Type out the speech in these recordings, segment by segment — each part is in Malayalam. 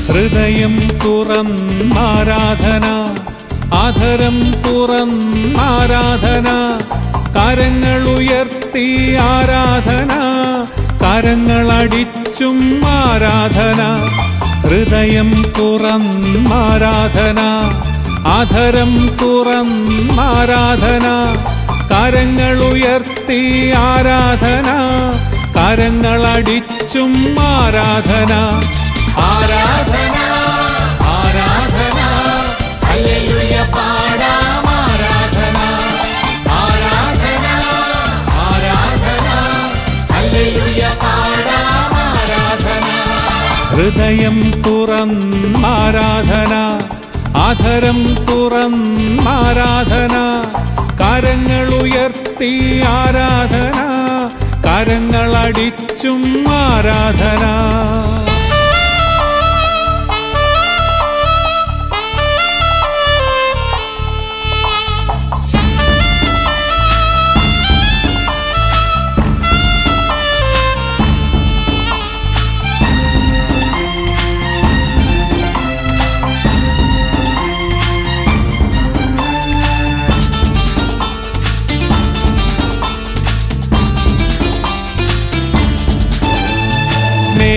ഹൃദയം തുറന്നാരാധന, ആധരം തുറന്നാരാധന, കരങ്ങളുയർത്തി ആരാധന, കരങ്ങളടിച്ചും ആരാധന. ഹൃദയം തുറന്നാരാധന, ആധരം തുറന്നാരാധന, കരങ്ങളുയർത്തി ആരാധന, കരങ്ങളടിച്ചും ആരാധന. ആരാധന ആരാധന ഹല്ലേലൂയ പാടാം ആരാധന. ആരാധന ആരാധന ഹല്ലേലൂയ പാടാം ആരാധന. ഹൃദയം തുറന്നാരാധന, ആധരം തുറന്നാരാധന, കരങ്ങളുയർത്തി ആരാധന, കരങ്ങളടിച്ചും ആരാധന.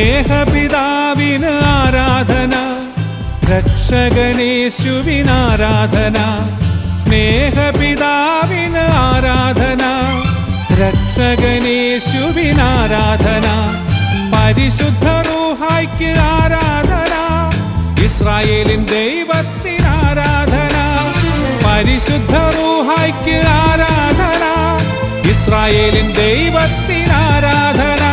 സ്നേഹപിതാവിന് ആരാധന, രക്ഷകനേശുവിനാരാധന. സ്നേഹപിതാവിന് ആരാധന, രക്ഷകനേശുവിനാരാധന. പരിശുദ്ധ റൂഹായ്ക്ക് ആരാധന, ഇസ്രായേലിൻ ദൈവത്തിനാരാധന. പരിശുദ്ധ റൂഹായ്ക്ക് ആരാധന, ഇസ്രായേലിൻ ദൈവത്തിനാരാധന.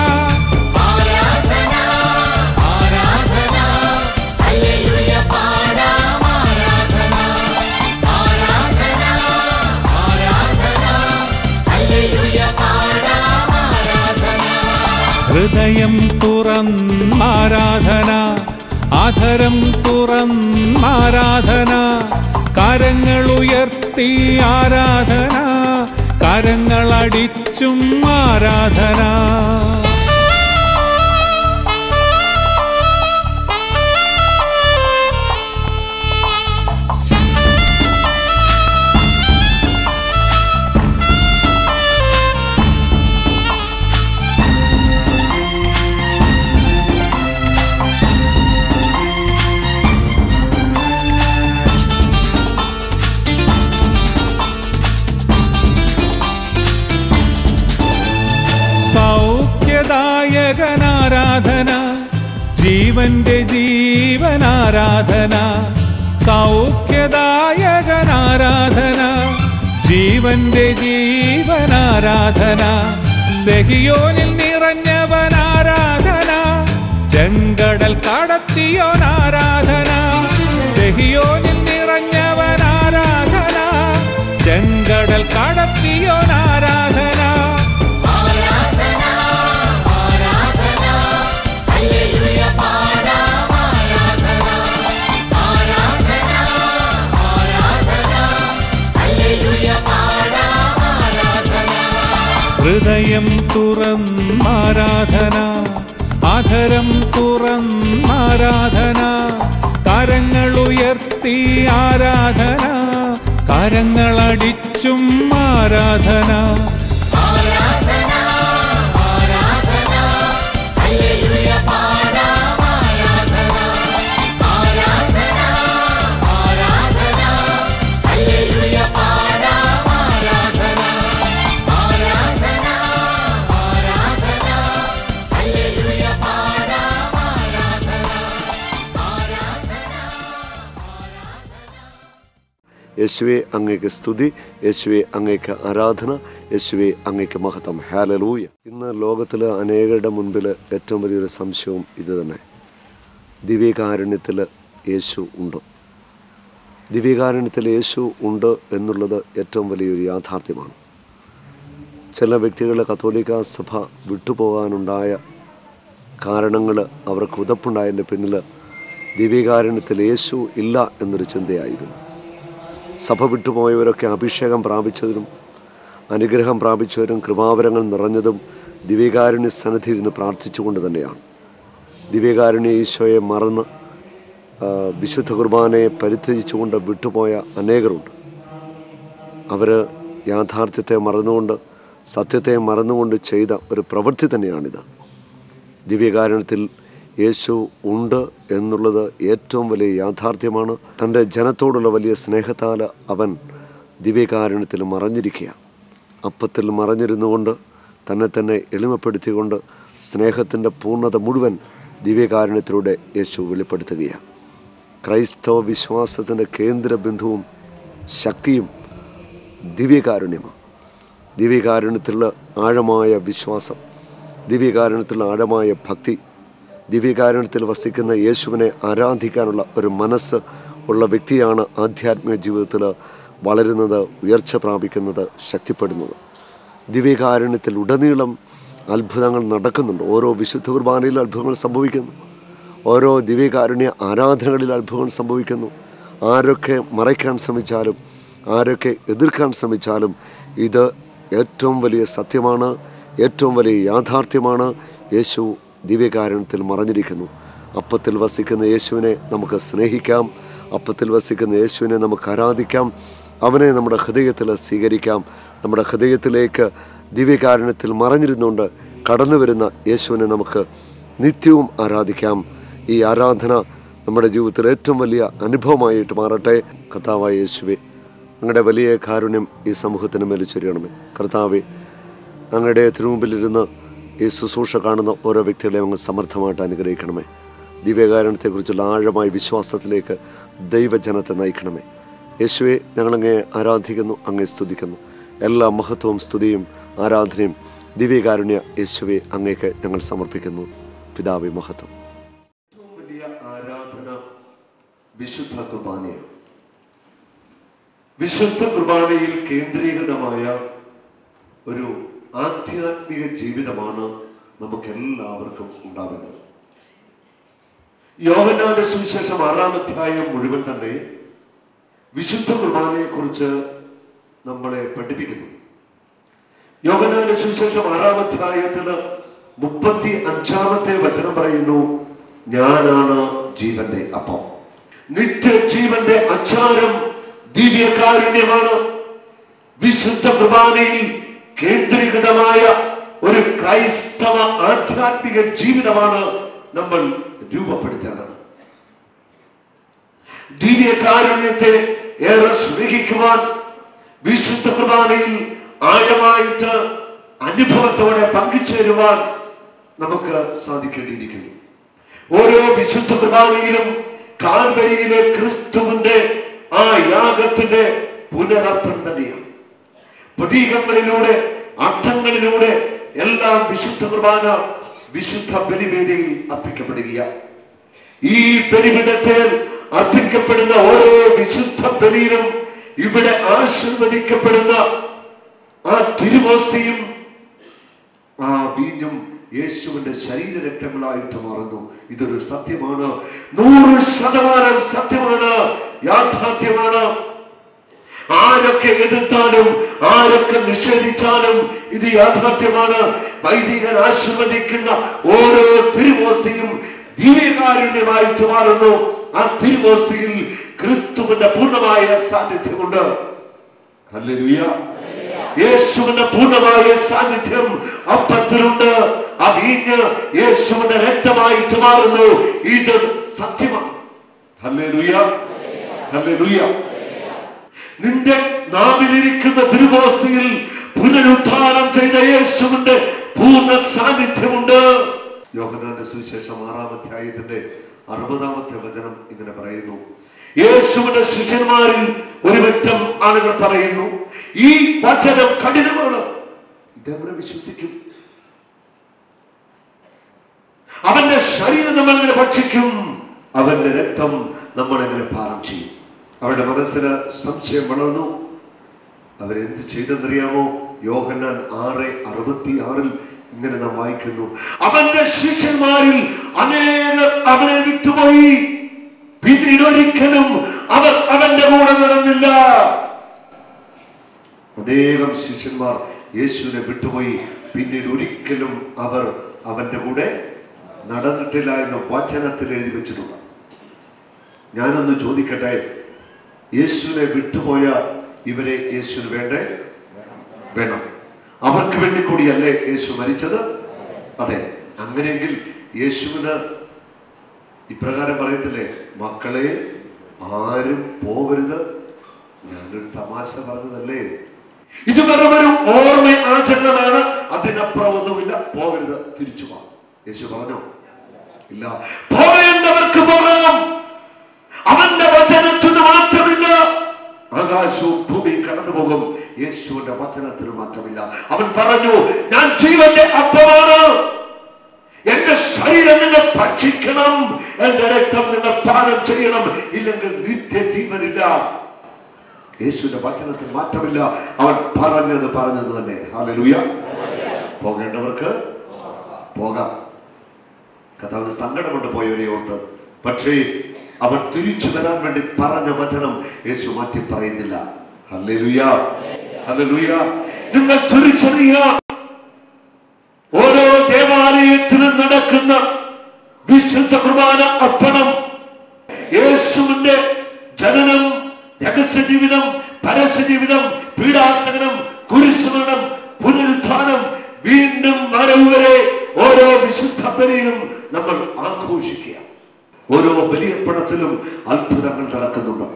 ഹൃദയം തുറന്നാരാധന, ആധരം തുറന്നാരാധന, കരങ്ങളുയർത്തി ആരാധന, കരങ്ങളടിച്ചും ആരാധന. സൗഖ്യദായകനാരാധന, ജീവന്റെ ജീവനാരാധന. സൗഖ്യദായകനാരാധന, ജീവന്റെ ജീവനാരാധന. സെഹിയോനിൽ നിറഞ്ഞവനാരാധന, ചെങ്കടൽ കടത്തിയോനാരാധന. സെഹിയോനിൽ നിറഞ്ഞവനാരാധന, ചെങ്കടൽ കടത്തിയോനാരാധന. ഹൃദയം തുറന്നാരാധന, ആധരം തുറന്നാരാധന, കരങ്ങളുയർത്തി ആരാധന, കരങ്ങളടിച്ചും ആരാധന. ആരാധന ആരാധന ഹല്ലേലൂയ പാടാം ആരാധന. യേശുവേ അങ്ങേക്ക് സ്തുതി, യേശുവേ അങ്ങേക്ക് ആരാധന, യേശുവേ അങ്ങേക്ക് മഹത്വം. ഹല്ലേലൂയ. ഇന്ന് ലോകത്തിൽ അനേകരുടെ മുൻപിൽ ഏറ്റവും വലിയൊരു സംശയവും ഇത് തന്നെ. ദിവ്യകാരുണ്യത്തിൽ യേശു ഉണ്ടോ? ദിവ്യകാരുണ്യത്തിൽ യേശു ഉണ്ട് എന്നുള്ളത് ഏറ്റവും വലിയൊരു യാഥാർത്ഥ്യമാണ്. ചില വ്യക്തികൾ കത്തോലിക്ക സഭ വിട്ടുപോകാനുണ്ടായ കാരണങ്ങൾ, അവർക്ക് ഉതപ്പുണ്ടായതിൻ്റെ പിന്നിൽ ദിവ്യകാരുണ്യത്തിൽ യേശു ഇല്ല എന്നൊരു ചിന്തയായിരുന്നു. സഭ വിട്ടുപോയവരൊക്കെ അഭിഷേകം പ്രാപിച്ചതിനും അനുഗ്രഹം പ്രാപിച്ചവരും കൃപാവരങ്ങൾ നിറഞ്ഞതും ദിവ്യകാരുണ്യ സന്നിധിയിൽ നിന്ന് പ്രാർത്ഥിച്ചുകൊണ്ട് തന്നെയാണ്. ദിവ്യകാരുണ്യ ഈശോയെ മറന്ന് വിശുദ്ധ കുർബാനയെ പരിത്യജിച്ചുകൊണ്ട് വിട്ടുപോയ അനേകരുണ്ട്. അവർ യാഥാർത്ഥ്യത്തെ മറന്നുകൊണ്ട്, സത്യത്തെ മറന്നുകൊണ്ട് ചെയ്ത ഒരു പ്രവൃത്തി തന്നെയാണിത്. ദിവ്യകാരുണ്യത്തിൽ യേശു ഉണ്ട് എന്നുള്ളത് ഏറ്റവും വലിയ യാഥാർത്ഥ്യമാണ്. തൻ്റെ ജനത്തോടുള്ള വലിയ സ്നേഹത്താൽ അവൻ ദിവ്യകാരുണ്യത്തിൽ മറഞ്ഞിരിക്കുക. അപ്പത്തിൽ മറഞ്ഞിരുന്നുകൊണ്ട് തന്നെ എളിമപ്പെടുത്തിക്കൊണ്ട് സ്നേഹത്തിൻ്റെ പൂർണ്ണത മുഴുവൻ ദിവ്യകാരുണ്യത്തിലൂടെ യേശു വെളിപ്പെടുത്തുകയാണ്. ക്രൈസ്തവ വിശ്വാസത്തിൻ്റെ കേന്ദ്ര ബിന്ദുവും ശക്തിയും ദിവ്യകാരുണ്യമാണ്. ദിവ്യകാരുണ്യത്തിലുള്ള ആഴമായ വിശ്വാസം, ദിവ്യകാരുണ്യത്തിലുള്ള ആഴമായ ഭക്തി, ദിവ്യകാരുണ്യത്തിൽ വസിക്കുന്ന യേശുവിനെ ആരാധിക്കാനുള്ള ഒരു മനസ്സ് ഉള്ള വ്യക്തിയാണ് ആധ്യാത്മിക ജീവിതത്തിൽ വളരുന്നത്, ഉയർച്ച പ്രാപിക്കുന്നത്, ശക്തിപ്പെടുന്നത്. ദിവ്യകാരുണ്യത്തിൽ ഉടനീളം അത്ഭുതങ്ങൾ നടക്കുന്നുണ്ട്. ഓരോ വിശുദ്ധ കുർബാനയിൽ അത്ഭുതങ്ങൾ സംഭവിക്കുന്നു. ഓരോ ദിവ്യകാരുണ്യ ആരാധനകളിൽ അത്ഭുതങ്ങൾ സംഭവിക്കുന്നു. ആരൊക്കെ മറയ്ക്കാൻ ശ്രമിച്ചാലും, ആരൊക്കെ എതിർക്കാൻ ശ്രമിച്ചാലും ഇത് ഏറ്റവും വലിയ സത്യമാണ്, ഏറ്റവും വലിയ യാഥാർത്ഥ്യമാണ്. യേശു ദിവ്യകാരുണ്യത്തിൽ മറഞ്ഞിരിക്കുന്നു. അപ്പത്തിൽ വസിക്കുന്ന യേശുവിനെ നമുക്ക് സ്നേഹിക്കാം, അപ്പത്തിൽ വസിക്കുന്ന യേശുവിനെ നമുക്ക് ആരാധിക്കാം, അവനെ നമ്മുടെ ഹൃദയത്തിൽ സ്വീകരിക്കാം. നമ്മുടെ ഹൃദയത്തിലേക്ക് ദിവ്യകാരുണ്യത്തിൽ മറഞ്ഞിരുന്നുകൊണ്ട് കടന്നു വരുന്ന യേശുവിനെ നമുക്ക് നിത്യവും ആരാധിക്കാം. ഈ ആരാധന നമ്മുടെ ജീവിതത്തിൽ ഏറ്റവും വലിയ അനുഭവമായിട്ട് മാറട്ടെ. കർത്താവായ യേശുവേ, അങ്ങയുടെ വലിയ കാരുണ്യം ഈ സമൂഹത്തിന് മേൽ ചൊരിയണമേ. കർത്താവേ, അങ്ങയുടെ തിരുമുമ്പിലിരുന്ന് ഈ ശുശ്രൂഷ കാണുന്ന ഓരോ വ്യക്തികളെയും അങ്ങ് സമർത്ഥമായിട്ട് അനുഗ്രഹിക്കണമേ. ദിവ്യകാരുണ്യത്തെക്കുറിച്ചുള്ള ആഴമായ വിശ്വാസത്തിലേക്ക് ദൈവജനത്തെ നയിക്കണമേ. യേശുവെ, ഞങ്ങളങ്ങേ ആരാധിക്കുന്നു, അങ്ങേ സ്തുതിക്കുന്നു. എല്ലാ മഹത്വവും സ്തുതിയും ആരാധനയും ദിവ്യകാരുണ്യ യേശുവെ അങ്ങേക്ക് ഞങ്ങൾ സമർപ്പിക്കുന്നു. പിതാവേ, മഹത്വം. ഏറ്റവും വലിയ ആരാധന വിശുദ്ധ കുർബാനയാണ്. വിശുദ്ധ കുർബാനയിൽ കേന്ദ്രീകൃതമായ ഒരു ആധ്യാത്മിക ജീവിതമാണ് നമുക്ക് എല്ലാവർക്കും ഉണ്ടാവേണ്ടത്. യോഹന്നാന്റെ സുവിശേഷം 6-ാം അധ്യായം മുഴുവൻ തന്നെ വിശുദ്ധ കുർബാനയെ കുറിച്ച് നമ്മളെ പഠിപ്പിക്കുന്നു. യോഹന്നാന്റെ സുവിശേഷം 6-ാം അധ്യായത്തിന് 35-ാമത്തെ വചനം പറയുന്നു, ഞാനാണ് ജീവന്റെ അപ്പം. നിത്യജീവന്റെ അച്ചാരം ദിവ്യകാരുണ്യമാണ്. വിശുദ്ധ കുർബാനയിൽ കേന്ദ്രീകൃതമായ ഒരു ക്രൈസ്തവ ആധ്യാത്മിക ജീവിതമാണ് നമ്മൾ രൂപപ്പെടുത്തേണ്ടത്. ദിവ്യകാരുണ്യത്തെ ഏറെ സ്നേഹിക്കുവാൻ വിശുദ്ധ കുർബാനയിൽ ആഴമായിട്ട് അനുഭവത്തോടെ പങ്കുചേരുവാൻ നമുക്ക് സാധിക്കേണ്ടിയിരിക്കുന്നു. ഓരോ വിശുദ്ധ കുർബാനയിലും കാൽവരിയിലെ ക്രിസ്തുവിന്റെ ആ യാഗത്തിന്റെ പുനരർപ്പണം തന്നെയാണ്. പ്രതീകങ്ങളിലൂടെ, അർത്ഥങ്ങളിലൂടെ എല്ലാം വിശുദ്ധ കുർബാന വിശുദ്ധ ബലിവേദിയിൽ അർപ്പിക്കപ്പെടുകയാണ്. ഈ ബലിപീഠത്തിൽ അർപ്പിക്കപ്പെടുന്ന ഓരോ വിശുദ്ധ ബലിയിലും ഇവിടെ ആശീർവദിക്കപ്പെടുന്ന ആ തിരുവോസ്തിയും ആ വീഞ്ഞും യേശുവിന്റെ ശരീരരക്തങ്ങളായിട്ട് മാറുന്നു. ഇതൊരു സത്യമാണ്, 100% സത്യമാണ്, യാഥാർത്ഥ്യമാണ്. ആരൊക്കെ എതിർത്താലും, ആരൊക്കെ നിഷേധിച്ചാലും ഇത് യാഥാർത്ഥ്യമാണ്. വൈദികൻ ആശീർവദിക്കുന്ന ഓരോ തിരുവോസ്തിയും ദിവ്യകാരുണ്യമായിട്ട് മാറുന്നു. ആ തിരുവോസ്തിയിൽ ക്രിസ്തുവിന്റെ പൂർണ്ണമായ സാന്നിധ്യമുണ്ട്. ഹല്ലേലൂയ. യേശുവിന്റെ പൂർണ്ണമായ സാന്നിധ്യം അപ്പത്തിലുണ്ട്. ആ വീഞ്ഞ് യേശുവിന്റെ രക്തമായിട്ട് മാറുന്നു. ഇത് സത്യമാണ്. ഹല്ലേലൂയ, ഹല്ലേലൂയ. നിന്റെ നാവിലിരിക്കുന്ന തിരുവോസ്തിയിൽ പുനരുദ്ധാനം ചെയ്ത യേശുവിന്റെ പൂർണ്ണ സാന്നിധ്യമുണ്ട്. യോഹന്നാന്റെ സുവിശേഷം 6-ാം അധ്യായത്തിന്റെ 60-ാമത്തെ വചനം ഇങ്ങനെ പറയുന്നു, യേശുവിന്റെ ശിഷ്യന്മാരിൽ ഒരു പറ്റം ആളുകൾ പറയുന്നു, ഈ വചനം കഠിനമാണ്, ഇതെങ്ങനെ വിശ്വസിക്കും? അവന്റെ ശരീരം നമ്മൾ എങ്ങനെ ഭക്ഷിക്കും? അവന്റെ രക്തം നമ്മൾ എങ്ങനെ പാനം ചെയ്യും? അവരുടെ മനസ്സിന് സംശയം വളർന്നു. അവരെന്ത് ചെയ്തെന്നറിയാമോ? യോഹന്നാൻ 6:66 ഇങ്ങനെ നാം വായിക്കുന്നു, അവന്റെ ശിഷ്യന്മാരിൽ അനേകർ അവനെ വിട്ടുപോയി, പിന്നീട് ഒരിക്കലും അവർ അവന്റെ കൂടെ നടന്നില്ല. അനേകം ശിഷ്യന്മാർ യേശുവിനെ വിട്ടുപോയി, പിന്നീട് ഒരിക്കലും അവർ അവന്റെ കൂടെ നടന്നിട്ടില്ല എന്ന് വചനത്തിൽ എഴുതി വെച്ചിട്ടുണ്ട്. ഞാനൊന്ന് ചോദിക്കട്ടെ, യേശുവിനെ വിട്ടുപോയ ഇവരെ യേശുവിന് വേണം. അവർക്ക് വേണ്ടി കൂടിയല്ലേ യേശു മരിച്ചത്? അതെ. അങ്ങനെയെങ്കിൽ യേശുവിന് ഇപ്രകാരം പറയത്തില്ലേ, മക്കളെ ആരും പോകരുത്, ഞാനൊരു തമാശ പറഞ്ഞതല്ലേ, ഇത് വെറുമൊരു ഓർമ്മ ആചരണമാണ്, അതിനപ്പുറം ഒന്നുമില്ല, പോകരുത്, തിരിച്ചു പോകാം. യേശു പറഞ്ഞോ? ഇല്ല. പോകേണ്ടവർക്ക് പോകാം, അവന്റെ വചനത്തിന് മാറ്റമില്ല. ആകാശവും ഭൂമിയും കടന്നു പോകും, യേശുവിന്റെ വചനത്തിന് മാറ്റമില്ല. അവൻ പറഞ്ഞു, ഞാൻ ജീവന്റെ അപ്പമാണ്, എന്റെ ശരീരം നിങ്ങൾ ഭക്ഷിക്കണം, എന്റെ രക്തം നിങ്ങൾ പാനം ചെയ്യണം, ഇല്ലെങ്കിൽ നിത്യജീവനില്ല. യേശുവിന്റെ വചനത്തിന് മാറ്റമില്ല. അവൻ പറഞ്ഞത് തന്നെ. ഹല്ലേലൂയ. പോകേണ്ടവർക്ക് പോകാം. കർത്താവിന് സങ്കടമുണ്ട് പോയവരെ ഓർത്ത്. പക്ഷേ അവൻ തിരിച്ചു വരാൻ വേണ്ടി പറഞ്ഞ വചനം യേശു മാറ്റി പറയുന്നില്ല. Hallelujah, hallelujah. നിങ്ങൾ തിരിച്ചറിയുക, ഓരോ ദേവാലയത്തിലും നടക്കുന്ന വിശുദ്ധ കുർബാന അർപ്പണം, യേശുവിന്റെ ജനനം, രഹസ്യ ജീവിതം, പരസ്യ ജീവിതം, പീഡാസഹനം, കുരിശുമരണം, പുനരുത്ഥാനം, വീണ്ടും വരവ് വരെ ഓരോ വിശുദ്ധ ബലിയും നമ്മൾ ആഘോഷിക്കുക. ഓരോ ബലിയർപ്പണത്തിലും അത്ഭുതങ്ങൾ നടക്കുന്നുണ്ട്.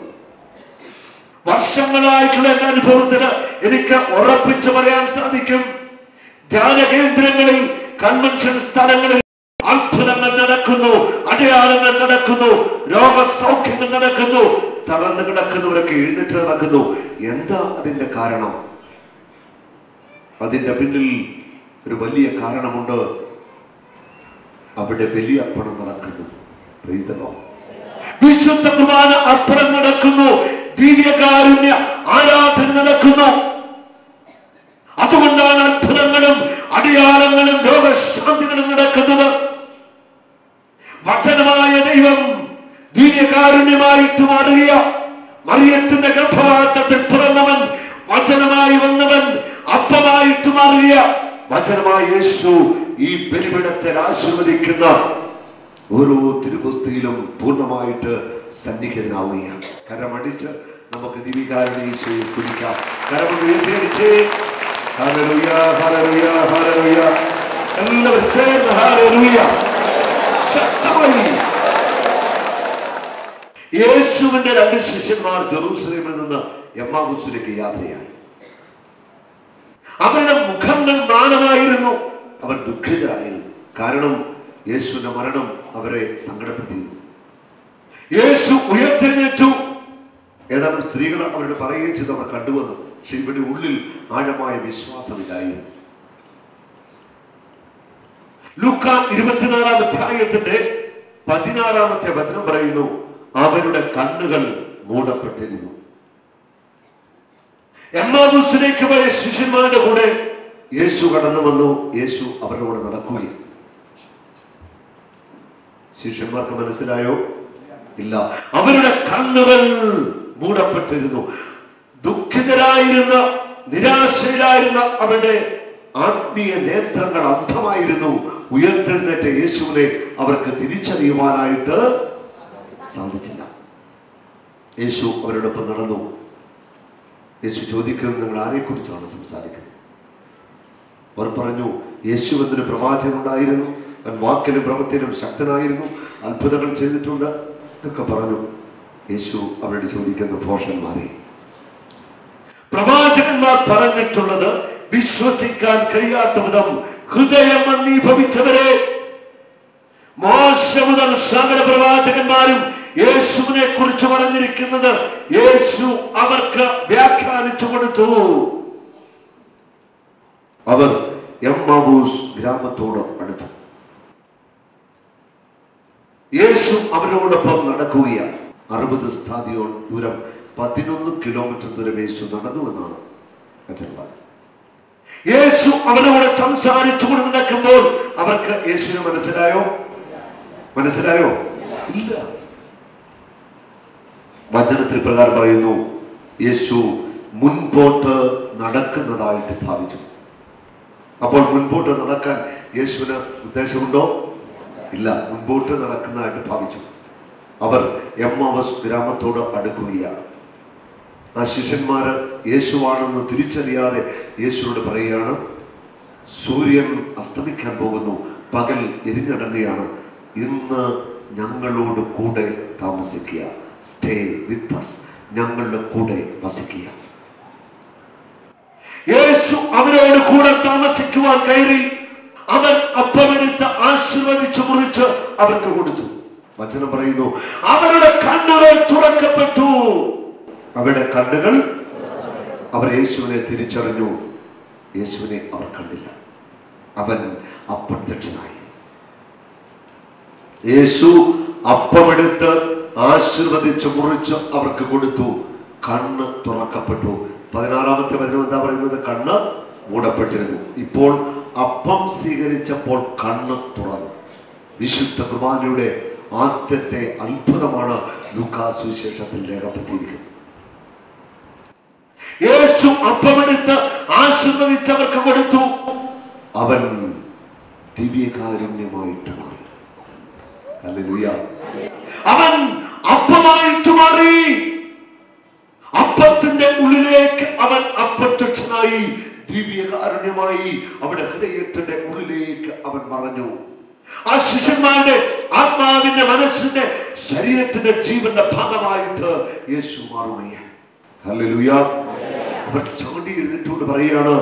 വർഷങ്ങളായിട്ടുള്ള എന്റെ അനുഭവത്തിന് എനിക്ക് ഉറപ്പിച്ചു പറയാൻ സാധിക്കും, ധ്യാന കേന്ദ്രങ്ങളിൽ, കൺവെൻഷൻ സ്ഥലങ്ങളിൽ അത്ഭുതങ്ങൾ നടക്കുന്നു, അടയാളങ്ങൾ നടക്കുന്നു, രോഗസൗഖ്യങ്ങൾ നടക്കുന്നു, തളർന്നു കിടക്കുന്നവരൊക്കെ എഴുന്നേറ്റ് നടക്കുന്നു. എന്താ അതിന്റെ കാരണം? അതിന്റെ പിന്നിൽ ഒരു വലിയ കാരണമുണ്ട്. അവിടെ ബലിയർപ്പണം നടക്കുന്നു. വിശുദ്ധ കുർബാന അർപ്പണം നടക്കുന്നു, ദിവ്യകാരുണ്യ ആരാധന നടക്കുന്നു. അതുകൊണ്ടാണ് അത്ഭുതങ്ങളും അടയാളങ്ങളും രോഗശാന്തികളും നടക്കുന്നത്. വചനമായ ദൈവം ദിവ്യകാരുണ്യമായിട്ട് മാറിയ മറിയത്തിന്റെ ഗർഭപാത്രത്തിൽ പിറന്നവൻ, വചനമായി വന്നവൻ, അപ്പമായിട്ട് മാറിയ വചനമായ യേശു ഈ ബലിപീഠത്തിൽ ആശീർവദിക്കുന്ന ഓരോ തിരുവസ്തുയിലും പൂർണ്ണമായിട്ട് സന്നിഹിതനാവുകയാണ്. കരമടിച്ച് നമുക്ക് ദിവ്യകാരുണ്യ യേശുവെ സ്തുതിക്കാം. കരമടിച്ച് ഹല്ലേലൂയ, ഹല്ലേലൂയ, ഹല്ലേലൂയ. എല്ലാവരും ചേർന്ന് ഹല്ലേലൂയ ശക്തമായി. യേശുവിന്റെ 2 ശിഷ്യന്മാർ ജെറൂസലേമിൽ നിന്ന് എമ്മാവൂസിലേക്ക് യാത്രയായി. അവരുടെ മുഖങ്ങൾ മ്ലാനമായിരുന്നു, അവർ ദുഃഖിതരായിരുന്നു. കാരണം യേശുവിന്റെ മരണം അവരെ സങ്കടപ്പെടുത്തിയിരുന്നു. യേശു ഉയർത്തെഴുന്നേറ്റു. ഏതാനും സ്ത്രീകൾ അവരോട് പറയുകയും ചെയ്ത് അവർ കണ്ടുവന്നു. പക്ഷെ ഇവിടെ ഉള്ളിൽ ആഴമായ വിശ്വാസമില്ലായിരുന്നു. ലൂക്കാ 24-ാം അധ്യായത്തിന്റെ 16-ാമത്തെ വചനം പറയുന്നു, അവരുടെ കണ്ണുകൾ മൂടപ്പെട്ടിരുന്നു. എമ്മാവൂസിലേക്ക് പോയ ശിഷ്യന്മാരുടെ കൂടെ യേശു കടന്നു വന്നു. യേശു അവരുടെ കൂടെ നടക്കുകയും. ശിഷ്യന്മാർക്ക് മനസ്സിലായോ? ഇല്ല. അവരുടെ കണ്ണുകൾ മൂടപ്പെട്ടിരുന്നു. ദുഃഖിതരായിരുന്ന, നിരാശയിലായിരുന്ന അവരുടെ ആത്മീയ നേത്രങ്ങൾ അന്ധമായിരുന്നു. ഉയർത്തെഴുന്നേറ്റ യേശുവിനെ അവർക്ക് തിരിച്ചറിയുവാനായിട്ട് സാധിച്ചില്ല. യേശു അവരോടൊപ്പം നടന്നു. യേശു ചോദിക്കുന്നത്, നിങ്ങൾ ആരെക്കുറിച്ചാണ് സംസാരിക്കുന്നത്? അവർ പറഞ്ഞു, യേശു എന്നൊരു പ്രവാചകൻ ഉണ്ടായിരുന്നു, അവൻ വാക്കിലും പ്രവൃത്തിയിലും ശക്തനായിരുന്നു, അത്ഭുതങ്ങൾ ചെയ്തിട്ടുണ്ട് എന്നൊക്കെ പറഞ്ഞു. യേശു അവരോട് ചോദിക്കുന്ന ഭോഷന്മാരെ, പ്രവാചകന്മാർ പറഞ്ഞിട്ടുള്ളത് വിശ്വസിക്കാൻ കഴിയാത്ത വിധം ഹൃദയം മന്ദീഭവിച്ചവരെ, മോശ മുതൽ സകല പ്രവാചകന്മാരും യേശുവിനെ കുറിച്ച് പറഞ്ഞിരിക്കുന്നത് യേശു അവർക്ക് വ്യാഖ്യാനിച്ചു കൊടുത്തു. അവർ എമ്മാവൂസ് ഗ്രാമത്തോട് അടുത്തു. യേശു അവരോടൊപ്പം നടക്കുകയാണ്. 60 സ്ഥാദിയോൺ ദൂരം, 11 കിലോമീറ്റർ ദൂരം യേശു നടന്നുവെന്നാണ് കഥ. യേശു അവരോട് സംസാരിച്ചു കൊണ്ട് നടക്കുമ്പോൾ അവർക്ക് യേശുവിനെ മനസ്സിലായോ? ഇല്ല. വചനത്തിൽ പ്രകാരം പറയുന്നു, യേശു മുൻപോട്ട് നടക്കുന്നതായിട്ട് ഭാവിച്ചു. അപ്പോൾ മുൻപോട്ട് നടക്കാൻ യേശുവിന് ഉദ്ദേശമുണ്ടോ? ഇല്ല. മുൻപോട്ട് നടക്കുന്നതായിട്ട് ഭാവിച്ചു. അവർ എമ്മാവൂസ് ഗ്രാമത്തോട് അടുക്കുകയാണ്. ആ ശിഷ്യന്മാര് യേശുവാണെന്ന് തിരിച്ചറിയാതെ യേശുവോട് പറയുകയാണ്, സൂര്യൻ അസ്തമിക്കാൻ പോകുന്നു, പകൽ എരിഞ്ഞടങ്ങുകയാണ്, ഇന്ന് ഞങ്ങളോട് കൂടെ താമസിക്കുക, സ്റ്റേ വിത്ത് us, ഞങ്ങളുടെ കൂടെ വസിക്കുക. യേശു അവരോട് കൂടെ താമസിക്കുവാൻ കയറി. അവൻ അപ്പമെടുത്ത് ആശീർവദിച്ചു മുറിച്ച് അവർക്ക് കൊടുത്തു. വചനം പറയുന്നു, അവരുടെ കണ്ണുകൾ തുറക്കപ്പെട്ടു. അവരുടെ കണ്ണുകൾ, അവർ യേശുവിനെ തിരിച്ചറിഞ്ഞു. യേശുവിനെ അവർ കണ്ടില്ല. അവൻ അപ്രത്യക്ഷനായി. യേശു അപ്പമെടുത്ത് ആശീർവദിച്ച് മുറിച്ച് അവർക്ക് കൊടുത്തു. കണ്ണ് തുറക്കപ്പെട്ടു. 16-ാമത്തെ വചനം എന്താ പറയുന്നത്? കണ്ണ് മൂടപ്പെട്ടിരുന്നു. ഇപ്പോൾ അപ്പം സ്വീകരിച്ചപ്പോൾ കണ്ണ് തുറന്നു. വിശുദ്ധ കുർബാനയുടെ ആദ്യത്തെ അത്ഭുതമാണ് ലൂക്കാ സുവിശേഷത്തിൽ രേഖപ്പെടുത്തിയിരിക്കുന്നത്. യേശു അപ്പമെടുത്ത് ആശീർവദിച്ചവർക്ക് കൊടുത്തു. അവൻ ദിവ്യകാരുണ്യമായിട്ട് മാറി. ഹല്ലേലൂയ. അവൻ അപ്പമായിട്ട് മാറി. അപ്പത്തിന്റെ ഉള്ളിലേക്ക് അവൻ അപ്രത്യക്ഷനായി. ദിവ്യകാരുണ്യമായി അവിടെ ഹൃദയത്തിന്റെ ഉള്ളിലേക്ക് അവൻ മറഞ്ഞു. ആ ശിഷ്യന്മാരുടെ ആത്മാവിന്റെ, മനസ്സിന്റെ, ശരീരത്തിന്റെ, ജീവന്റെ ഭാഗമായിട്ട് യേശു മാറുകയാണ്. ഹല്ലേലൂയ. അവർ ചാടി എഴുന്നേറ്റുകൊണ്ട് പറയുകയാണ്,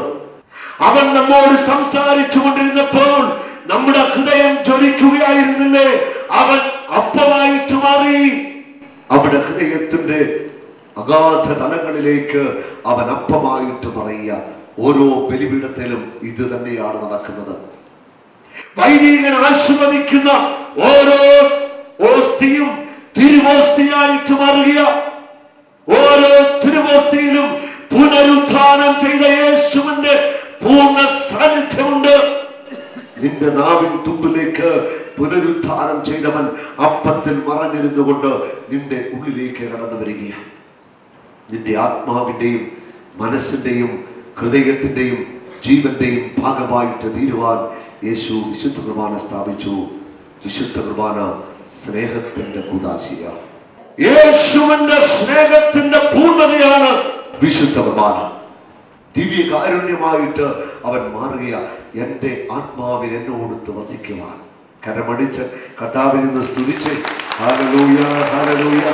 അവൻ നമ്മോട് സംസാരിച്ചു കൊണ്ടിരുന്നപ്പോൾ നമ്മുടെ ഹൃദയം ജ്വലിക്കുകയായിരുന്നില്ലേ? അവൻ അപ്പമായിട്ട് മാറി. അവിടെ ഹൃദയത്തിന്റെ അഗാധ തലങ്ങളിലേക്ക് അവൻ അപ്പമായിട്ട് പറയുക. ഓരോ ബലിപീഠത്തിലും ഇത് തന്നെയാണ് നടക്കുന്നത്. വൈദികൻ ആശീർവദിക്കുന്ന ഓരോ ഓസ്തിയും തിരുവോസ്തിയായിട്ട് മാറുക. ഓരോ തിരുവോസ്തിയിലും പുനരുത്ഥാനം ചെയ്ത യേശുവിന്റെ പൂർണ്ണ സാന്നിധ്യമുണ്ട്. നിന്റെ നാവിൻ തുമ്പിലേക്ക് പുനരുത്ഥാനം ചെയ്തവൻ അപ്പത്തിൽ മറഞ്ഞിരുന്നു കൊണ്ട് നിന്റെ ഉള്ളിലേക്ക് കടന്നു വരികയാണ്. നിന്റെ ആത്മാവിന്റെയും മനസ്സിന്റെയും ഹൃദയത്തിന്റെയും ജീവന്റെയും ഭാഗമായിട്ട് തീരുവാൻ യേശു വിശുദ്ധ കുർബാന സ്ഥാപിച്ചു. വിശുദ്ധ കുർബാന സ്നേഹത്തിന്റെ കൂദാശയാണ്. യേശുവിന്റെ സ്നേഹത്തിന്റെ പൂർണ്ണതയാണ് വിശുദ്ധ കുർബാന. ദിവ്യകാരുണ്യമായിട്ട് അവൻ മാറുക. എന്റെ ആത്മാവിൽ എന്നോട് വസിക്കുവാൻ. കരമടിച്ച് കർത്താവിൽ നിന്ന് സ്തുതിച്ച് ഹല്ലേലൂയ, ഹല്ലേലൂയ,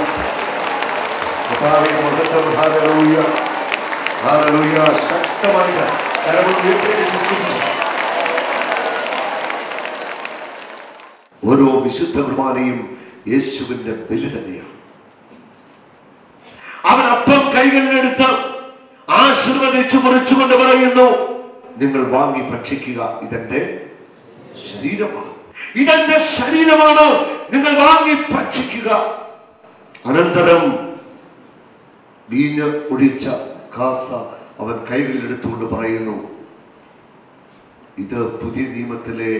കർത്താവിന്റെ മഹത്വം, ഹല്ലേലൂയ, ഹല്ലേലൂയ. ശക്തമായിട്ട് കരമുയർത്തി സ്തുതിച്ച് ഓരോ വിശുദ്ധ കുർബാനയും യേശുവിന്റെ ബലി തന്നെയാണ്. അവൻ അപ്പം കൈകളിലെടുത്ത് ആശീർവദിച്ചു മുറിച്ചുകൊണ്ട് പറയുന്നു, നിങ്ങൾ വാങ്ങി ഭക്ഷിക്കുക, ഇതെന്റെ ശരീരമാണ്. ഇതെന്റെ ശരീരമാണ്, നിങ്ങൾ വാങ്ങി ഭക്ഷിക്കുക. അനന്തരം വീഞ്ഞ് ഒഴിച്ച കാസ അവൻ കൈകളിൽ എടുത്തുകൊണ്ട് പറയുന്നു, ഇത് പുതിയ നിയമത്തിലെ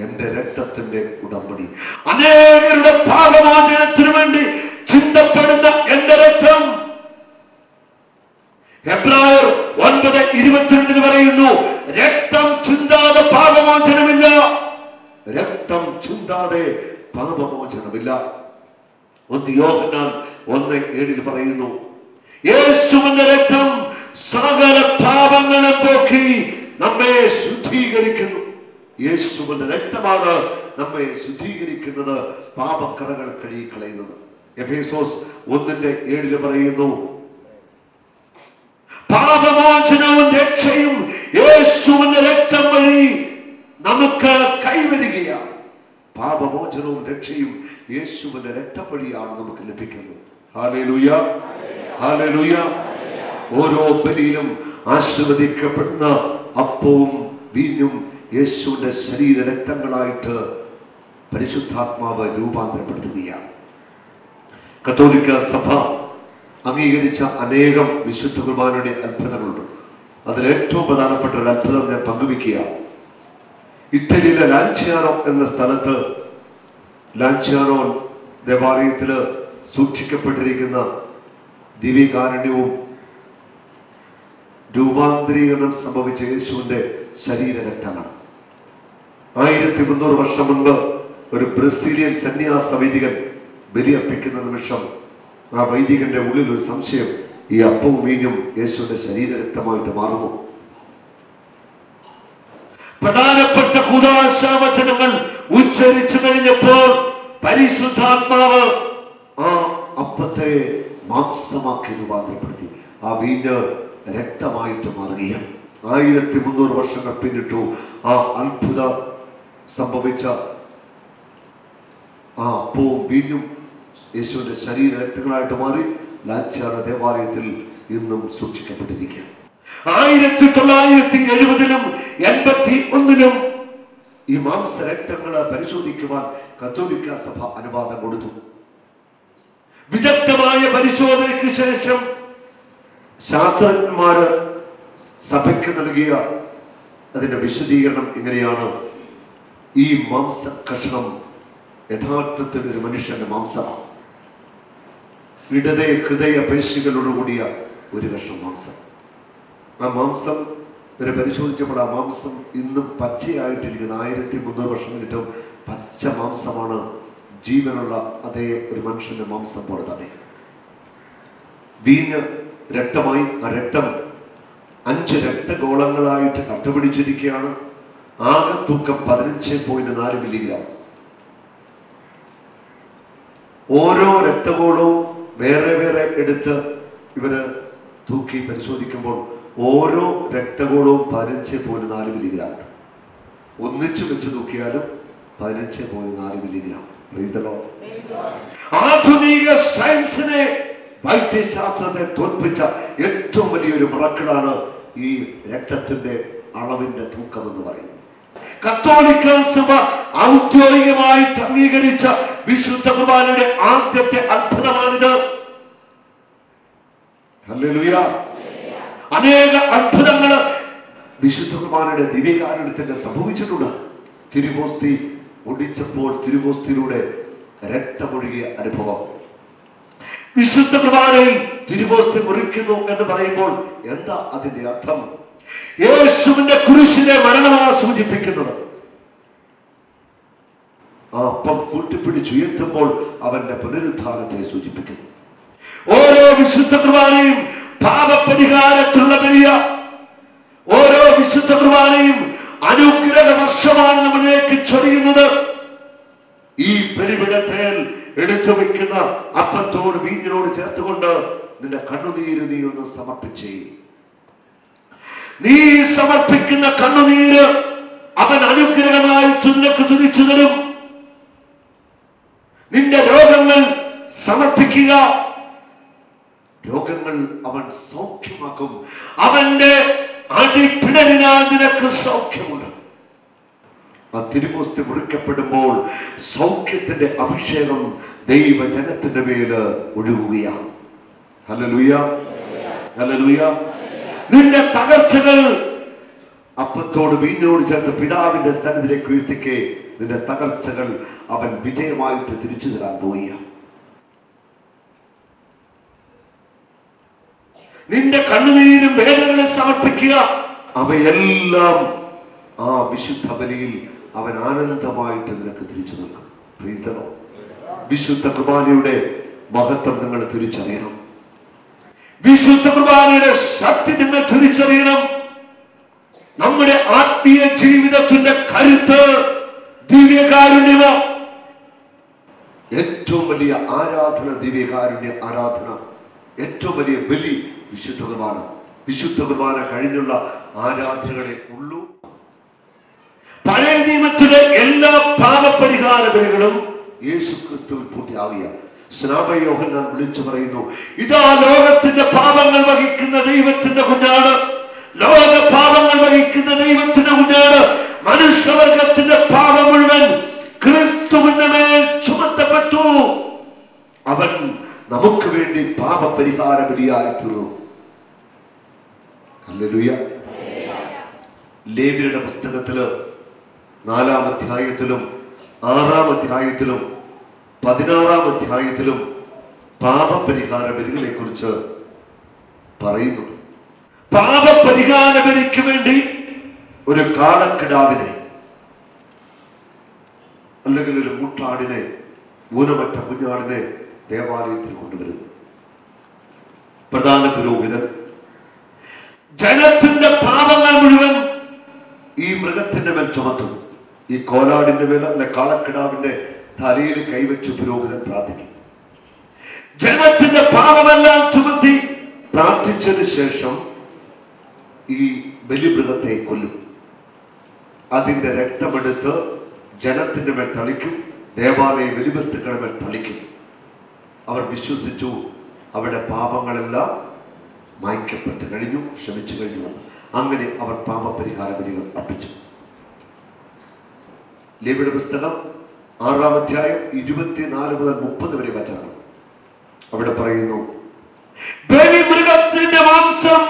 എന്റെ രക്തത്തിന്റെ ഉടമ്പടി, അനേകരുടെ പാപമോചനത്തിനു വേണ്ടി ചിന്തപ്പെടുന്ന എന്റെ രക്തം. എബ്രായർ 9:22 പറയുന്നു, രക്തം ചിന്താതെ പാപമോചനമില്ല. രക്തം ചിന്താതെ പാപമോചനമില്ല. 1 യോഹന്നാൻ 1:7 പറയുന്നു, യേശുവിന്റെ രക്തം സകല പാപങ്ങളെ പോക്കി നമ്മെ ശുദ്ധീകരിക്കുന്നു. യേശുവിന്റെ രക്തമാണ് നമ്മെ ശുദ്ധീകരിക്കുന്നത്, പാപക്കറകൾ കഴുകിക്കളയുന്നത്. എഫേസോസ് 1:7 പറയുന്നു, പാപമോചനവും രക്ഷയും യേശുവിന്റെ രക്തം വഴി നമുക്ക് കൈവരികയാണ്. പാപമോചനവും രക്ഷയും യേശുവിന്റെ രക്തം വഴിയാണ് നമുക്ക് ലഭിക്കുന്നത്. Hallelujah, hallelujah. ഓരോ ബലിയിലും ആശീർവദിക്കപ്പെടുന്ന അപ്പവും വീഞ്ഞും യേശുവിന്റെ ശരീര രക്തങ്ങളായിട്ട് പരിശുദ്ധാത്മാവ് രൂപാന്തരപ്പെടുത്തുകയാണ്. കത്തോലിക്ക സഭ അംഗീകരിച്ച അനേകം വിശുദ്ധ കുർബാനയുടെ അത്ഭുതങ്ങളുണ്ട്. അതിൽ ഏറ്റവും പ്രധാനപ്പെട്ട ഒരു അത്ഭുതം ഞാൻ പങ്കുവെക്കുകയാണ്. ഇറ്റലിയിലെ ലാൻസിയാനോ എന്ന സ്ഥലത്ത് ലാൻസിയാനോ ദേവാലയത്തിൽ സൂക്ഷിക്കപ്പെട്ടിരിക്കുന്ന ദിവ്യകാരുണ്യവും രൂപാന്തരീകരണം സംഭവിച്ച യേശുവിന്റെ ശരീര രക്തമാണ്. 1300 വർഷം മുൻപ് ഒരു ബ്രസീലിയൻ സന്യാസ വൈദികൻ ബലിയർപ്പിക്കുന്ന നിമിഷം ആ വൈദികന്റെ ഉള്ളിൽ ഒരു സംശയം, ഈ അപ്പവും വീഞ്ഞും യേശുവിന്റെ ശരീര രക്തമായിട്ട് മാറുമോ? പ്രധാനപ്പെട്ട കൂദാശാവചനങ്ങൾ ഉച്ചരിച്ചു കഴിഞ്ഞപ്പോൾ പരിശുദ്ധാത്മാവ് ആ അപ്പത്തെ മാംസമാക്കി രൂപാന്തരപ്പെടുത്തി. ആ വീഞ്ഞ് രക്തമായിട്ട് മാറുകയാണ്. 1300 വർഷങ്ങൾ പിന്നിട്ടു ആ അത്ഭുതം സംഭവിച്ച ആ അപ്പവും വീഞ്ഞും യേശുവിന്റെ ശരീര രക്തങ്ങളായിട്ട് മാറി ലാൻസിയാനോ ദേവാലയത്തിൽ ഇന്നും സൂക്ഷിക്കപ്പെട്ടിരിക്കുകയാണ്. 1970-ലും 81-ലും ഈ മാംസ രക്തങ്ങളെ പരിശോധിക്കുവാൻ കത്തോലിക്ക സഭ അനുവാദം കൊടുത്തു. വിദഗ്ധമായ പരിശോധനയ്ക്ക് ശേഷം ശാസ്ത്രജ്ഞന്മാര് സഭയ്ക്ക് നൽകിയ അതിന്റെ വിശദീകരണം ഇങ്ങനെയാണ്: ഈ മാംസ കഷണം യഥാർത്ഥത്തിൽ ഒരു മനുഷ്യന്റെ മാംസമാണ്. ഇടതേ ഹൃദയ പേശികളോടുകൂടിയ ഒരു കഷ്ണം മാംസം. ആ മാംസം ഇവരെ പരിശോധിച്ചപ്പോൾ ആ മാംസം ഇന്നും പച്ചയായിട്ടിരിക്കുന്ന 1300 വർഷം കഴിഞ്ഞിട്ടും പച്ച മാംസമാണ്. ജീവനുള്ള അതേ ഒരു മനുഷ്യന്റെ മാംസം പോലെ തന്നെ. വീഞ്ഞ് രക്തമായി. ആ രക്തം 5 രക്തഗോളങ്ങളായിട്ട് കട്ടുപിടിച്ചിരിക്കുകയാണ്. ആകെ തൂക്കം 15.4 മില്ലിഗ്രാം. ഓരോ രക്തഗോളവും വേറെ വേറെ എടുത്ത് ഇവര് തൂക്കി പരിശോധിക്കുമ്പോൾ ഓരോ രക്തഗോളവും 15.4 മില്ലിഗ്രാം. ഒന്നിച്ചു വെച്ച് നോക്കിയാലും 15.4 മില്ലിഗ്രാം. ആധുനിക സയൻസിനെ, വൈദ്യശാസ്ത്രത്തെ തോൽപ്പിച്ച ഏറ്റവും വലിയൊരു മിറക്കിളാണ് ഈ രക്തത്തിന്റെ അളവിന്റെ തൂക്കം എന്ന് പറയുന്നത്. കത്തോലിക്ക സഭ ഔദ്യോഗികമായിട്ട് അംഗീകരിച്ച വിശുദ്ധ കുർബാനയുടെ ആദ്യത്തെ അത്ഭുതമാണിത്. ഹല്ലേലൂയ. അനേക അത്ഭുതങ്ങൾ വിശുദ്ധ കുർബാനയുടെ ദിവ്യകാരുണ്യത്തിൽ സംഭവിച്ചിട്ടുണ്ട്. തിരുവോസ്തി ഒടിച്ചപ്പോൾ തിരുവോസ്തിയിലൂടെ രക്തമൊഴുകിയ അനുഭവം. വിശുദ്ധ കുർബാനയിൽ തിരുവോസ്തി മുറിക്കുന്നു എന്ന് പറയുമ്പോൾ എന്താ അതിന്റെ അർത്ഥം? യേശുവിന്റെ കുരിശിലെ മരണമാണ് സൂചിപ്പിക്കുന്നത്. ആ അപ്പം കൂട്ടിപ്പിടിച്ചുയർത്തുമ്പോൾ അവന്റെ പുനരുദ്ധാനത്തെ സൂചിപ്പിക്കുന്നു. ഓരോ വിശുദ്ധ കുർബാനയും പാപപരിഹാരത്തിലുള്ള ബലിയ. ഓരോ വിശുദ്ധ കുർബാനയും അനുഗ്രഹ വർഷമാണ് നമ്മളിലേക്ക് ചൊരിയുന്നത്. ഈ ബലിപീഠത്തിൽ എടുത്തു വെക്കുന്ന അപ്പത്തോട് വീഞ്ഞിനോട് ചേർത്തുകൊണ്ട് നിന്റെ കണ്ണുനീര് നീ ഒന്ന് സമർപ്പിച്ചേ. നീ സമർപ്പിക്കുന്ന കണ്ണുനീര് അവൻ അനുഗ്രഹമായിട്ട് നിനക്ക് തിരിച്ചു തരും. നിന്റെ രോഗങ്ങൾ സമർപ്പിക്കുക. രോഗങ്ങൾ അവൻ സൗഖ്യമാക്കും. അവന്റെ അടിപ്പിണരിനാൽ നിനക്ക് സൗഖ്യമുണ്ട്. ആ തിരുവോസ്തി മുറിക്കപ്പെടുമ്പോൾ സൗഖ്യത്തിന്റെ അഭിഷേകം ദൈവജനത്തിന്റെ മേല് ഒഴുകുകയാണ്. ഹല്ലേലൂയ, ഹല്ലേലൂയ. നിന്റെ തകർച്ചകൾ അപ്പത്തോട് വീഞ്ഞോട് ചേർത്ത് പിതാവിന്റെ സന്നിധിയിലേക്ക് ഉയർത്തിക്കേ. നിന്റെ തകർച്ചകൾ അവൻ വിജയമായിട്ട് തിരിച്ചു തരാൻ പോവുകയാണ്. നിന്റെ കണ്ണുനീരും വേദനകളെ സമർപ്പിക്കുക. അവയെല്ലാം ആ വിശുദ്ധ ബലിയിൽ അവൻ ആനന്ദമായിട്ട് നിനക്ക് തിരിച്ചു നൽകും. Praise the Lord. വിശുദ്ധ കുർബാനയുടെ മഹത്വം നിങ്ങൾ തിരിച്ചറിയണം. വിശുദ്ധ കുർബാനയുടെ ശക്തി നിങ്ങൾ തിരിച്ചറിയണം. നമ്മുടെ ആത്മീയ ജീവിതത്തിന്റെ കരുത്ത് ദിവ്യകാരുണ്യമ. ഏറ്റവും വലിയ ആരാധന ദിവ്യകാരുണ്യ ആരാധന. ഏറ്റവും വലിയ ബലി വിശുദ്ധ കുർബാന. വിശുദ്ധ കുർബാന കഴിഞ്ഞുള്ള ആരാധനകളെ ഉള്ളൂ. പഴയ നിയമത്തിലെ എല്ലാ പാപപരിഹാര ബലികളും യേശു ക്രിസ്തുവിൽ പൂർത്തിയാവിയ സ്നാപക യോഹന്നാൻ വിളിച്ചു പറയുന്നു, ഇതാ ലോകത്തിന്റെ പാപങ്ങൾ വഹിക്കുന്ന ദൈവത്തിന്റെ കുഞ്ഞാണ്, ലോക പാപങ്ങൾ വഹിക്കുന്ന ദൈവത്തിന്റെ കുഞ്ഞാണ്. മനുഷ്യവർഗത്തിന്റെ പാപം മുഴുവൻ ക്രിസ്തുവിന്റെ മേൽ ചുമത്തപ്പെട്ടു. അവൻ നമുക്ക് വേണ്ടി പാപപരിഹാര ബലിയായി തീർന്നു. ഹല്ലേലൂയ. ലേവ്യരുടെ പുസ്തകത്തില് 4-ാം അധ്യായത്തിലും 6-ാം അധ്യായത്തിലും 16-ാം അധ്യായത്തിലും പാപപരിഹാര ബലികളെ കുറിച്ച് പറയുന്നു. പാപപരിഹാര ബലിക്ക് വേണ്ടി ഒരു കാളക്കിടാവിനെ അല്ലെങ്കിൽ ഒരു മുട്ടാടിനെ, ഊനമറ്റ കുഞ്ഞാടിനെ ദേവാലയത്തിൽ കൊണ്ടുവരുന്നു. പ്രധാന പുരോഹിതൻ ജനത്തിന്റെ പാപങ്ങൾ മുഴുവൻ ഈ മൃഗത്തിന്റെ മേൽ ചുമത്തുന്നു. ഈ കോലാടിന്റെ മേൽ അല്ലെ കാളക്കിടാവിന്റെ തലയിൽ കൈവച്ച് പുരോഹിതൻ പ്രാർത്ഥിക്കും. ജനത്തിന്റെ പാപമെല്ലാം ചുമത്തി പ്രാർത്ഥിച്ചതിന് ശേഷം ഈ ബലിമൃഗത്തെ കൊല്ലും. അതിന്റെ രക്തമെടുത്ത് ജനത്തിന്റെ മേൽ തളിക്കും, ദേവാലയ ബലിവസ്തുക്കളുടെ മേൽ തളിക്കും. അവർ വിശ്വസിച്ചു അവരുടെ പാപങ്ങളെല്ലാം മായ്ക്കപ്പെട്ട് കഴിഞ്ഞു, ക്ഷമിച്ചു കഴിഞ്ഞു. അങ്ങനെ അവർ പാപപരിഹാര ബലികൾ അർപ്പിച്ചു. ലേവ്യരുടെ പുസ്തകം 6-ാം അധ്യായം 24 മുതൽ 30 വരെ വചനങ്ങൾ. അവിടെ പറയുന്നു, ബലിമൃഗത്തിന്റെ മാംസം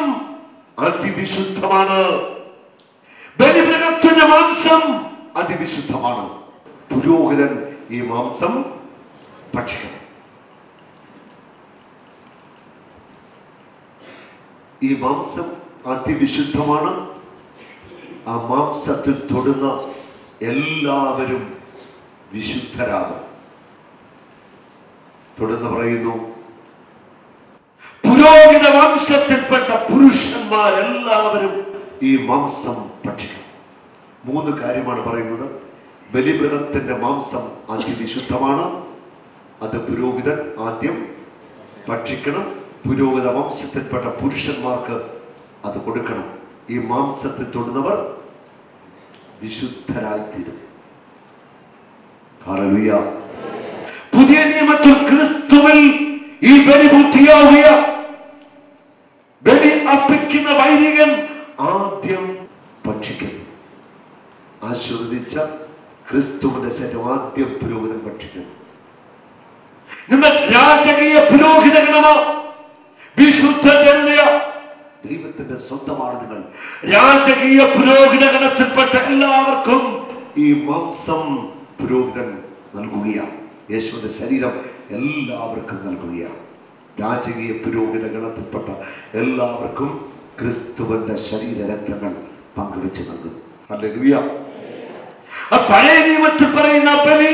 അതിവിശുദ്ധമാണ്, ബലിമൃഗത്തിന്റെ മാംസം അതിവിശുദ്ധമാണ്. പുരോഹിതൻ ഈ മാംസം ഭക്ഷിക്കണം. ഈ മാംസം അതിവിശുദ്ധമാണ്. ആ മാംസത്തിൽ തൊടുന്ന എല്ലാവരും വിശുദ്ധരാകും. തുടർന്ന് പറയുന്നു, പുരോഹിത വംശത്തിൽപ്പെട്ട പുരുഷന്മാരെല്ലാവരും ഈ മാംസം ഭക്ഷിക്കണം. 3 കാര്യമാണ് പറയുന്നത്. ബലിമൃഗത്തിന്റെ മാംസം അതിവിശുദ്ധമാണ്, അത് പുരോഹിതൻ ആദ്യം ഭക്ഷിക്കണം. പുരോഹിത വംശത്തിൽപ്പെട്ട പുരുഷന്മാർക്ക് അത് കൊടുക്കണം. ഈ മാംസത്തിൽ തൊടുന്നവർ വിശുദ്ധരായിത്തീരും. ഹല്ലേലൂയ. പുതിയ നിയമത്തിൽ ക്രിസ്തുവിൽ ഈ ബലി പൂർത്തിയാവുക. ബലി അർപ്പിക്കുന്ന വൈദികൻ ആദ്യം ഭക്ഷിക്കുന്നു. ആശീർവദിച്ച ക്രിസ്തുവിന്റെ ശരീരം ആദ്യം പുരോഹിതൻ ഭക്ഷിക്കുന്നു. നിങ്ങൾ രാജകീയ പുരോഹിത ഗണമോ, വിശുദ്ധ ജനതയോ, ദൈവത്തിന്റെ സ്വന്തമാണ് നിങ്ങൾ. രാജകീയ പുരോഹിത ഗണത്തിൽപ്പെട്ട എല്ലാവർക്കും ഈ മാംസം പുരോഹിതൻ നൽകുകയാണ്. യേശുവിന്റെ ശരീരം എല്ലാവർക്കും നൽകുകയാണ്. രാജകീയ പുരോഹിത ഗണത്തിൽപ്പെട്ട എല്ലാവർക്കും ക്രിസ്തുവിന്റെ ശരീര രക്തങ്ങൾ പങ്കുവെച്ച് നൽകുന്നു. ഹല്ലേലൂയ. പഴയ നിയമത്തിൽ പറയുന്ന ബലി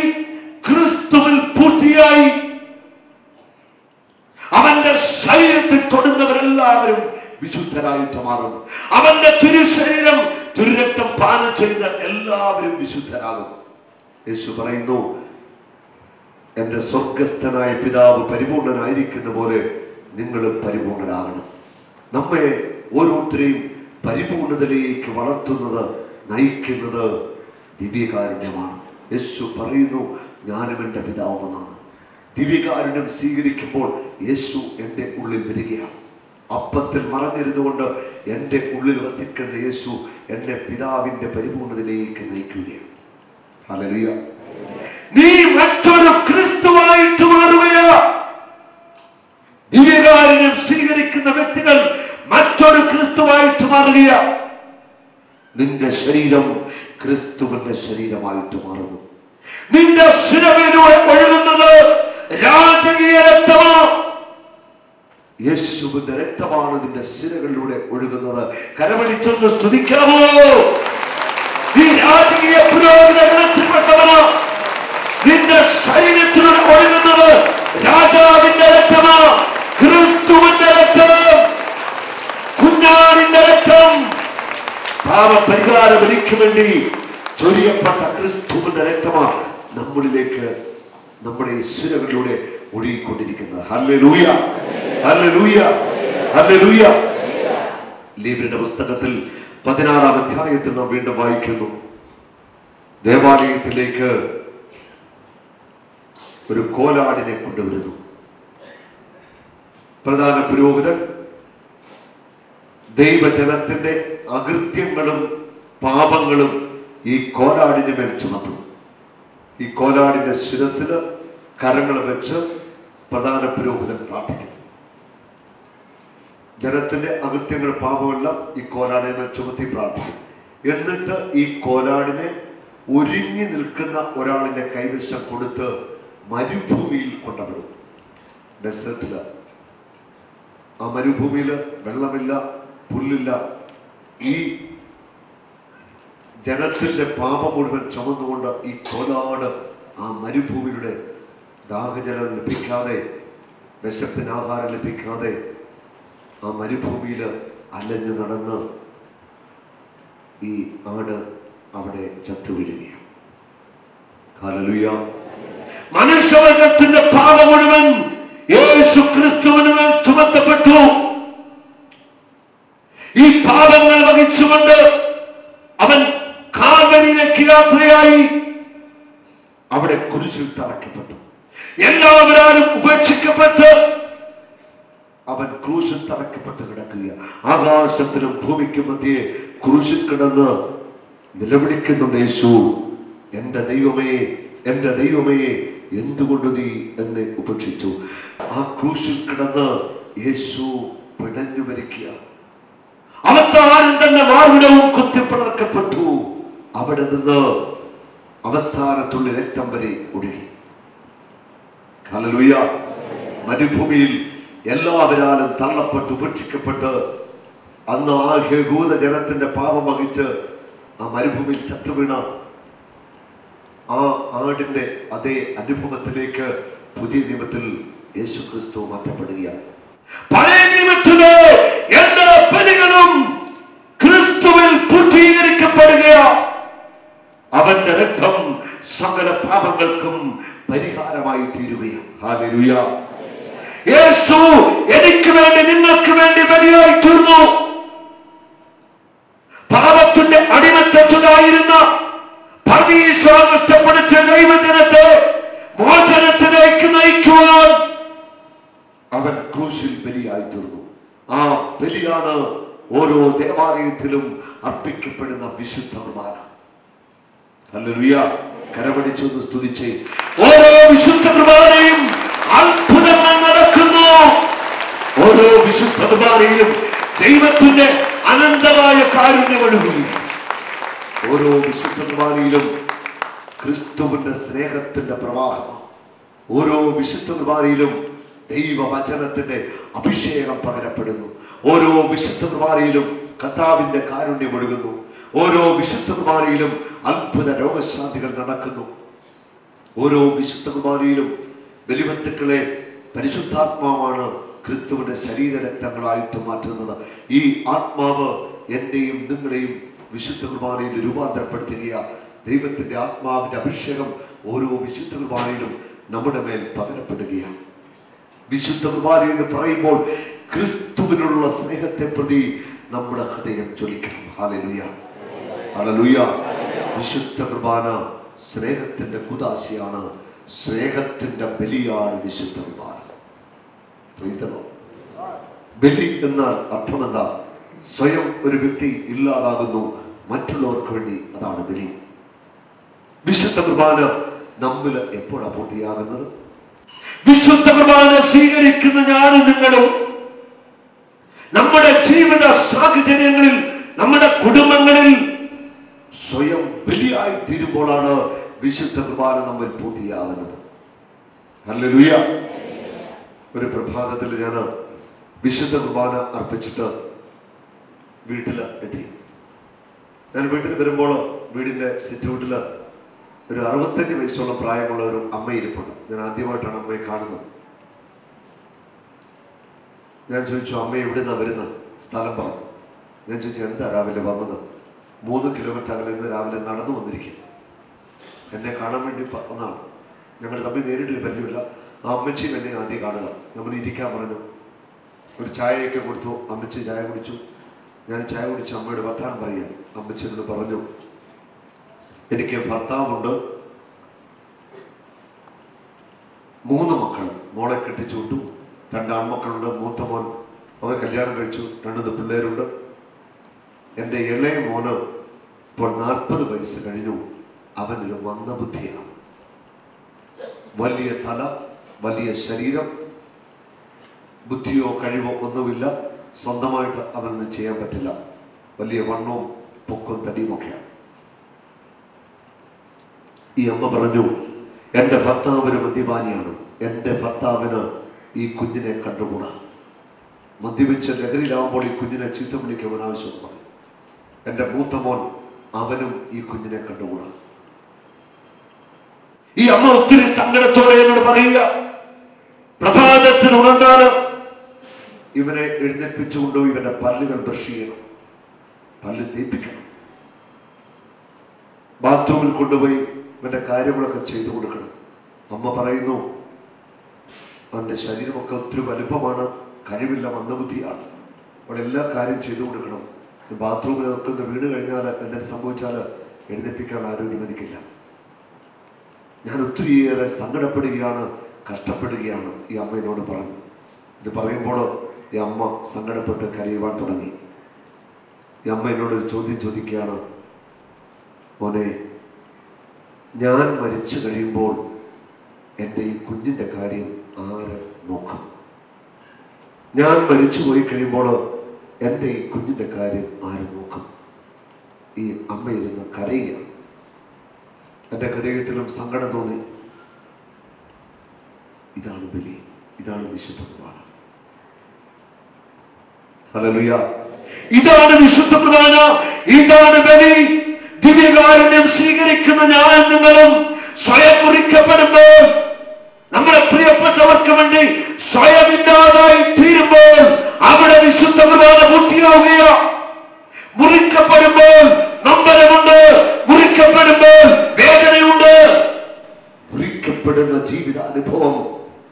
ക്രിസ്തുവിൽ പൂർത്തിയായി. അവന്റെ ശരീരത്തിൽ തൊടുന്നവരെല്ലാവരും വിശുദ്ധരായിട്ട് മാറും. അവന്റെ തിരുശരീരം, തിരുരക്തം പാനം ചെയ്യുന്ന എല്ലാവരും വിശുദ്ധരാകും. യേശു പറയുന്നു, എന്റെ സ്വർഗസ്ഥനായ പിതാവ് പരിപൂർണനായിരിക്കുന്ന പോലെ നിങ്ങളും പരിപൂർണരാകണം. നമ്മെ ഓരോരുത്തരെയും പരിപൂർണതയിലേക്ക് വളർത്തുന്നത്, നയിക്കുന്നത് ദിവ്യകാരുണ്യമാണ്. യേശു പറയുന്നു, ഞാനും എൻ്റെ പിതാവുമെന്നാണ്. ദിവ്യകാരുണ്യം സ്വീകരിക്കുമ്പോൾ യേശു എൻ്റെ ഉള്ളിൽ വരികയാണ്. അപ്പത്തിൽ മറഞ്ഞിരുന്നുകൊണ്ട് എൻ്റെ ഉള്ളിൽ വസിക്കുന്ന യേശു എന്നെ പിതാവിന്റെ പരിപൂർണതയിലേക്ക് നയിക്കുകയാണ്. ഹല്ലേലൂയ. നീ മറ്റൊരു ക്രിസ്തുവായിട്ട് മാറുകയാ. ദിവ്യകാരുണ്യം സ്വീകരിക്കുന്ന വ്യക്തികൾ മറ്റൊരു ക്രിസ്തുവായിട്ട് മാറുകയാ. നിന്റെ ശരീരം ക്രിസ്തുവിന്റെ ശരീരമായിട്ട് മാറുന്നു. നിന്റെ ശിരവിലൂടെ ഒഴുകുന്നത് രാജകീയ രക്തമാണ്. യേശുവിന്റെ രക്തമാണ് നിന്റെ ശിരകളിലൂടെ ഒഴുകുന്നത്. കരമടിച്ചൊന്ന് സ്തുതിക്കാമോ? നീ രാജകീയ പുരോഹിത ഗണത്തിൽപ്പെട്ടവനോ? നിന്റെ ശരീരത്തിലൂടെ ഒഴുകുന്നത് രാജാവിന്റെ രക്തമാണ്, ക്രിസ്തുവിന്റെ രക്തം, കുഞ്ഞാടിന്റെ രക്തം. പാപപരിഹാര ബലിക്ക് വേണ്ടി ചൊരിയപ്പെട്ട ക്രിസ്തുവിന്റെ രക്തമാണ് നമ്മളിലേക്ക്, നമ്മുടെ ശിരകളിലൂടെ ഒഴുകിക്കൊണ്ടിരിക്കുന്നത്. ഹല്ലേലൂയ, ഹല്ലേലൂയ, ഹല്ലേലൂയ. ലേവ്യരുടെ പുസ്തകത്തിൽ 16-ാം അധ്യായത്തിൽ നാം വീണ്ടും വായിക്കുന്നു, ദേവാലയത്തിലേക്ക് ഒരു കോലാടിനെ കൊണ്ടുവരുന്നു. പ്രധാന പുരോഹിതൻ ദൈവജനത്തിന്റെ അകൃത്യങ്ങളും പാപങ്ങളും ഈ കോലാടിന് മേൽ ചുമത്തും. ഈ കോലാടിന്റെ ശിരസിൽ കരങ്ങൾ വെച്ച് പ്രധാന പുരോഹിതൻ പ്രാർത്ഥിക്കും. ജനത്തിന്റെ അകൃത്യങ്ങൾ പാപമെല്ലാം ഈ കോലാടിനെ മേൽ ചുമത്തി പ്രാർത്ഥിക്കും. എന്നിട്ട് ഈ കോലാടിനെ ഒരുങ്ങി നിൽക്കുന്ന ഒരാളിന്റെ കൈവശം കൊടുത്ത് മരുഭൂമിയിൽ കൊണ്ടുവിടും. ഡെസേർട്ടില്, ആ മരുഭൂമിയിൽ വെള്ളമില്ല, പുല്ലില്ല. ഈ ജനത്തിന്റെ പാപം മുഴുവൻ ചുമന്നുകൊണ്ട് ഈ കോലാട് ആ മരുഭൂമിയുടെ ദാഹജലം ലഭിക്കാതെ, വിശപ്പിന് ആഹാരം ലഭിക്കാതെ ആ മരുഭൂമിയിൽ അലഞ്ഞു നടന്ന് ഈ ആട് അവിടെ ചത്തുവീഴുകയാണ്. ഹല്ലേലൂയ. മനുഷ്യവർഗത്തിന്റെ പാപം മുഴുവൻ യേശു ക്രിസ്തുവിന് മേൽ ചുമത്തപ്പെട്ടു. ഈ പാപങ്ങൾ വഹിച്ചുകൊണ്ട് അവൻ കാൽവരിയിലേക്ക് യാത്രയായി അവിടെ കുരിശിൽ തറയ്ക്കപ്പെട്ടു. എല്ലാവരും ഉപേക്ഷിക്കപ്പെട്ട് അവൻ ക്രൂശിൽ തറയ്ക്കപ്പെട്ട് കിടക്കുക. ആകാശത്തിനും ഭൂമിക്കും മധ്യേ ക്രൂശിൽ കിടന്ന് നിലവിളിക്കുന്നുണ്ട് യേശു, എന്റെ ദൈവമേ, എന്റെ ദൈവമേ, എന്തുകൊണ്ട് നീ എന്നെ ഉപേക്ഷിച്ചു? ആ ക്രൂശിൽ കിടന്ന് യേശു പിടഞ്ഞു മരിക്കുക. അവസാനം തന്നെ വാർവിടവും കുത്തിപ്പിളർക്കപ്പെട്ടു. അവിടെ നിന്ന് അവസാനത്തുള്ള രക്തം വരെ ഒഴുകി. ഹല്ലേലൂയ. മരുഭൂമിയിൽ എല്ലാവരാലും തള്ളപ്പെട്ട് ഉപേക്ഷിക്കപ്പെട്ട് അന്ന് ആ യഹൂദ ജനത്തിന്റെ പാപം വഹിച്ച് ആ മരുഭൂമിയിൽ ചത്തുവീണ ആ ആടിന്റെ അതേ അനുഭവത്തിലേക്ക് പുതിയ നിയമത്തിൽ യേശു ക്രിസ്തു മാറ്റപ്പെടുകയാണ്. പഴയ നിയമത്തിലെ എല്ലാ ബലികളും ക്രിസ്തുവിൽ പൂർത്തീകരിക്കപ്പെടുകയാണ്. അവന്റെ രക്തം സകല പാപങ്ങൾക്കും പരിഹാരമായി തീരുകയാണ്. ഹല്ലേലൂയ. യേശു എനിക്ക് വേണ്ടി, നിങ്ങൾക്ക് വേണ്ടി ബലിയായി തീർന്നു. പാപത്തിന്റെ അടിമത്തത്തിലായിരുന്ന പരദീസം നഷ്ടപ്പെടുത്തിയ ദൈവജനത്തെ മോചനത്തിലേക്ക് നയിക്കുവാൻ അവൻ ക്രൂശിൽ ബലിയായി തീർന്നു. ആ ബലിയാണ് ഓരോ ദേവാലയത്തിലും അർപ്പിക്കപ്പെടുന്ന വിശുദ്ധ കുർബാന. ഹല്ലേലൂയ. കരമടിച്ചൊന്ന് സ്തുതിച്ചേ. ഓരോ വിശുദ്ധ കുർബാനയും അത്ഭുതങ്ങൾ നടക്കുന്നു. ഓരോ വിശുദ്ധ കുർബാനയിലും ദൈവത്തിന്റെ അനന്തമായ കാരുണ്യം ഒഴുകുന്നു. ഓരോ വിശുദ്ധ കുർബാനയിലും ക്രിസ്തുവിന്റെ സ്നേഹത്തിന്റെ പ്രവാഹം. ഓരോ വിശുദ്ധ കുർബാനയിലും ദൈവവചനത്തിന്റെ അഭിഷേകം പകരപ്പെടുന്നു. ഓരോ വിശുദ്ധ കുർബാനയിലും കർത്താവിന്റെ കാരുണ്യം ഒഴുകുന്നു. ഓരോ വിശുദ്ധ കുർബാനയിലും അത്ഭുത രോഗശാന്തികൾ നടക്കുന്നു. ഓരോ വിശുദ്ധ കുർബാനയിലും ബലിവസ്തുക്കളെ പരിശുദ്ധാത്മാവാണ് ക്രിസ്തുവിന്റെ ശരീരരക്തങ്ങളായിട്ട് മാറ്റുന്നത്. ഈ ആത്മാവ് എന്നെയും നിങ്ങളെയും വിശുദ്ധ കുർബാനയിൽ രൂപാന്തരപ്പെടുത്തുകയാണ്. ദൈവത്തിന്റെ ആത്മാവിന്റെ അഭിഷേകം ഓരോ വിശുദ്ധ കുർബാനയിലും നമ്മുടെ മേൽ പകരപ്പെടുകയാണ്. വിശുദ്ധ കുർബാന എന്ന് പറയുമ്പോൾ ക്രിസ്തുവിനുള്ള സ്നേഹത്തെ പ്രതി നമ്മുടെ ഹൃദയം ജ്വലിക്കണം. Hallelujah, hallelujah. വിശുദ്ധ കുർബാന സ്നേഹത്തിന്റെ കുദാശയാണ്, സ്നേഹത്തിന്റെ ബലിയാണ് വിശുദ്ധ കുർബാന. ബലി എന്നാൽ അർത്ഥം എന്താ? സ്വയം ഒരു വ്യക്തി ഇല്ലാതാകുന്നു, മറ്റുള്ളവർക്ക് വേണ്ടി. അതാണ് ബലി. വിശുദ്ധ കുർബാന നമ്മിൽ എപ്പോഴാണ് പൂർത്തിയാകുന്നത്? വിശുദ്ധ കുർബാന സ്വീകരിക്കുന്ന ഞാനും നിങ്ങളും നമ്മുടെ ജീവിത സാഹചര്യങ്ങളിൽ, നമ്മുടെ കുടുംബങ്ങളിൽ സ്വയം ബലിയായി തീരുമ്പോഴാണ് വിശുദ്ധ കുർബാന നമ്മൾ പൂർത്തിയാകുന്നത്. ഹല്ലേലൂയ. ഒരു പ്രഭാതത്തിൽ ഞാൻ വിശുദ്ധ കുർബാന അർപ്പിച്ചിട്ട് വീട്ടിൽ എത്തി. ഞാൻ വീട്ടിൽ വരുമ്പോൾ വീടിന്റെ സിറ്റൗട്ടില് ഒരു 65 വയസ്സുള്ള പ്രായമുള്ള ഒരു അമ്മ ഇരിപ്പുണ്ട്. ഞാൻ ആദ്യമായിട്ടാണ് അമ്മയെ കാണുന്നത്. ഞാൻ ചോദിച്ചു, അമ്മ എവിടുന്നാ വരുന്നത്? സ്ഥലം പറഞ്ഞു. ഞാൻ ചോദിച്ചു, എന്താ രാവിലെ വന്നത്? 3 കിലോമീറ്റർ അകലെ നിന്ന് രാവിലെ നടന്നു വന്നിരിക്കും. എന്നെ കാണാൻ വേണ്ടി വന്നതാണ്. ഞങ്ങൾ തമ്മിൽ നേരിട്ട് പരിചയമില്ല. ആ അമ്മച്ചിയും എന്നെ ആദ്യം കാണുക. നമ്മൾ ഇരിക്കാൻ പറഞ്ഞു. ഒരു ചായയൊക്കെ കൊടുത്തു. അമ്മച്ചി ചായ കുടിച്ചു. ഞാൻ ചായ കുടിച്ച് അമ്മയുടെ വർത്താനം പറയുക. അമ്മച്ചിനോട് പറഞ്ഞു, എനിക്ക് ഭർത്താവുണ്ട്, 3 മക്കൾ. മോളെ കെട്ടിച്ചു വിട്ടു, 2 ആൺമക്കളുണ്ട്. മൂത്ത മോൻ അവൻ കല്യാണം കഴിച്ചു, 2 പിള്ളേരുണ്ട്. എൻ്റെ ഇളയ മോന് ഇപ്പോൾ 40 വയസ്സ് കഴിഞ്ഞു. അവനൊരു മന്ദബുദ്ധിയാണ്. വലിയ തല, വലിയ ശരീരം, ബുദ്ധിയോ കഴിവോ ഒന്നുമില്ല. സ്വന്തമായിട്ട് അവനൊന്നും ചെയ്യാൻ പറ്റില്ല. വലിയ വണ്ണവും പൊക്കും തടിയുമൊക്കെയാണ്. ഈ അമ്മ പറഞ്ഞു, എൻ്റെ ഭർത്താവ് ഒരു മദ്യപാനിയാണ്, എൻ്റെ ഭർത്താവിന് ഈ കുഞ്ഞിനെ കണ്ടുകൂടാ. മദ്യപിച്ച് ലഹരിയിലാവുമ്പോൾ ഈ കുഞ്ഞിനെ ചീത്ത വിളിക്കുവാൻ ആവശ്യം പറഞ്ഞു. എൻ്റെ മൂത്ത മോൻ, അവനും ഈ കുഞ്ഞിനെ കണ്ടുകൂടാ. ഈ അമ്മ ഒത്തിരി സങ്കടത്തോടെ എന്നോട് പറയുക, പ്രഭാതത്തിൽ ഉണർന്നാല് ഇവനെ എഴുന്നേൽപ്പിച്ചുകൊണ്ടുപോയി ഇവന്റെ പല്ലുകൾ ബ്രഷ് ചെയ്യണം, പല്ല് തേപ്പിക്കണം, ബാത്റൂമിൽ കൊണ്ടുപോയി ഇവന്റെ കാര്യങ്ങളൊക്കെ ചെയ്തു കൊടുക്കണം. അമ്മ പറയുന്നു, അവന്റെ ശരീരമൊക്കെ ഒത്തിരി വലുപ്പമാണ്, കഴിവില്ല, മന്ദബുദ്ധിയാണ്. അവൾ എല്ലാ കാര്യം ചെയ്തു കൊടുക്കണം. ബാത്റൂമിലൊക്കെ വീണ് കഴിഞ്ഞാൽ എന്തെങ്കിലും സംഭവിച്ചാൽ എഴുന്നേൽപ്പിക്കാനുള്ള ആരോഗ്യം എനിക്കില്ല. ഞാൻ ഒത്തിരിയേറെ സങ്കടപ്പെടുകയാണ്, കഷ്ടപ്പെടുകയാണ്. ഈ അമ്മ എന്നോട് പറഞ്ഞു. ഇത് പറയുമ്പോൾ ഈ അമ്മ സങ്കടപ്പെട്ട് കരയുവാൻ തുടങ്ങി. ഈ അമ്മ എന്നോട് ഒരു ചോദ്യം ചോദിക്കുകയാണ്, മോനെ, ഞാൻ മരിച്ചു കഴിയുമ്പോൾ എൻ്റെ ഈ കുഞ്ഞിൻ്റെ കാര്യം ആര് നോക്കും? ഞാൻ മരിച്ചു പോയി കഴിയുമ്പോൾ എൻ്റെ ഈ കുഞ്ഞിൻ്റെ കാര്യം ആര് നോക്കും? ഈ അമ്മയിരുന്ന് കരയുകയാണ്. എൻ്റെ ഹൃദയത്തിലും സങ്കടം തോന്നി. ഇതാണ് ബലി, ഇതാണ് വിശുദ്ധ കുർബാന. ഹല്ലേലൂയ. ഇതാണ് വിശുദ്ധ കുർബാന, ഇതാണ് ബലി. ദിവ്യകാരുണ്യം സ്വീകരിക്കുന്ന ഞാൻ നിങ്ങളും സ്വയം മുറിക്കപ്പെടുമ്പോൾ, നമ്മുടെ പ്രിയപ്പെട്ടവർക്ക് വേണ്ടി സ്വയം ഇല്ലാതായി തീരുമ്പോൾ അവിടെ വിശുദ്ധ കുർബാന പൂർത്തിയാവുകയോ. മുറിക്കപ്പെടുമ്പോൾ നൊമ്പരമുണ്ട്, മുറിക്കപ്പെടുമ്പോൾ വേദനയുണ്ട്. മുറിക്കപ്പെടുന്ന ജീവിതാനുഭവം